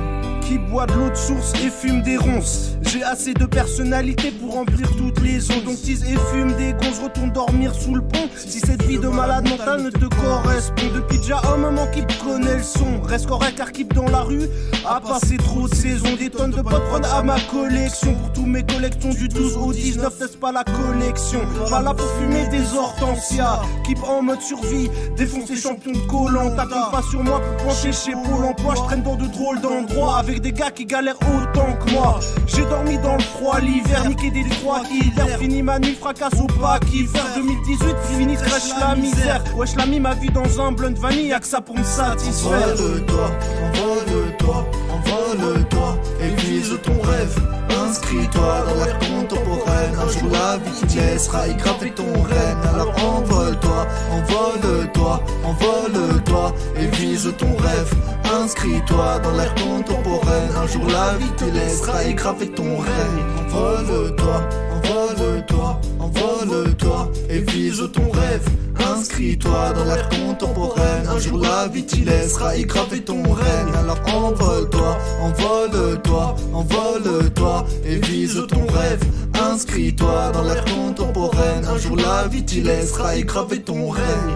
[SPEAKER 2] Qui boit de l'eau de source et fume des ronces. J'ai assez de personnalité pour remplir toutes les ondes. Donc tease et fume des gonzes, retourne dormir sous le pont. Si cette vie de malade mental ne te correspond, depuis déjà un moment qu'il connaît le son. Reste correct car keep dans la rue a passé trop de saisons. Des tonnes de potes prennent à ma collection. Pour tous mes collections du 12 au 19, n'est-ce pas la collection? Pas là pour fumer des hortensias. Keep en mode survie, défonce les champions de collant. T'attends pas sur moi pour plancher chez Pôle emploi. Je traîne dans de drôles d'endroits avec des gars qui galèrent autant que moi. J'ai dormi dans le froid l'hiver, niqué des trois hiver. Fini ma nuit, fracasse au pas qui faire 2018, fini crèche la misère. Wesh la mis ma vie dans un blunt vanille, y'a que ça pour me satisfaire.
[SPEAKER 4] Envole-toi, envole-toi, envole-toi et vise ton rêve. Inscris-toi dans l'ère contemporaine. Un jour la vie qui te laissera y graver ton rêve. Alors envole-toi, envole-toi, envole-toi et vise ton rêve. Inscris-toi dans l'ère contemporaine. Un jour la vie te laissera y graver ton rêve. Envole-toi, envole-toi, envole-toi et vise ton rêve. Inscris-toi dans l'ère contemporaine. Un jour la vie t'y laissera y graver ton règne. Alors envole-toi, envole-toi, envole-toi et vise ton rêve. Inscris-toi dans l'ère contemporaine. Un jour la vie t'y laissera y graver ton règne.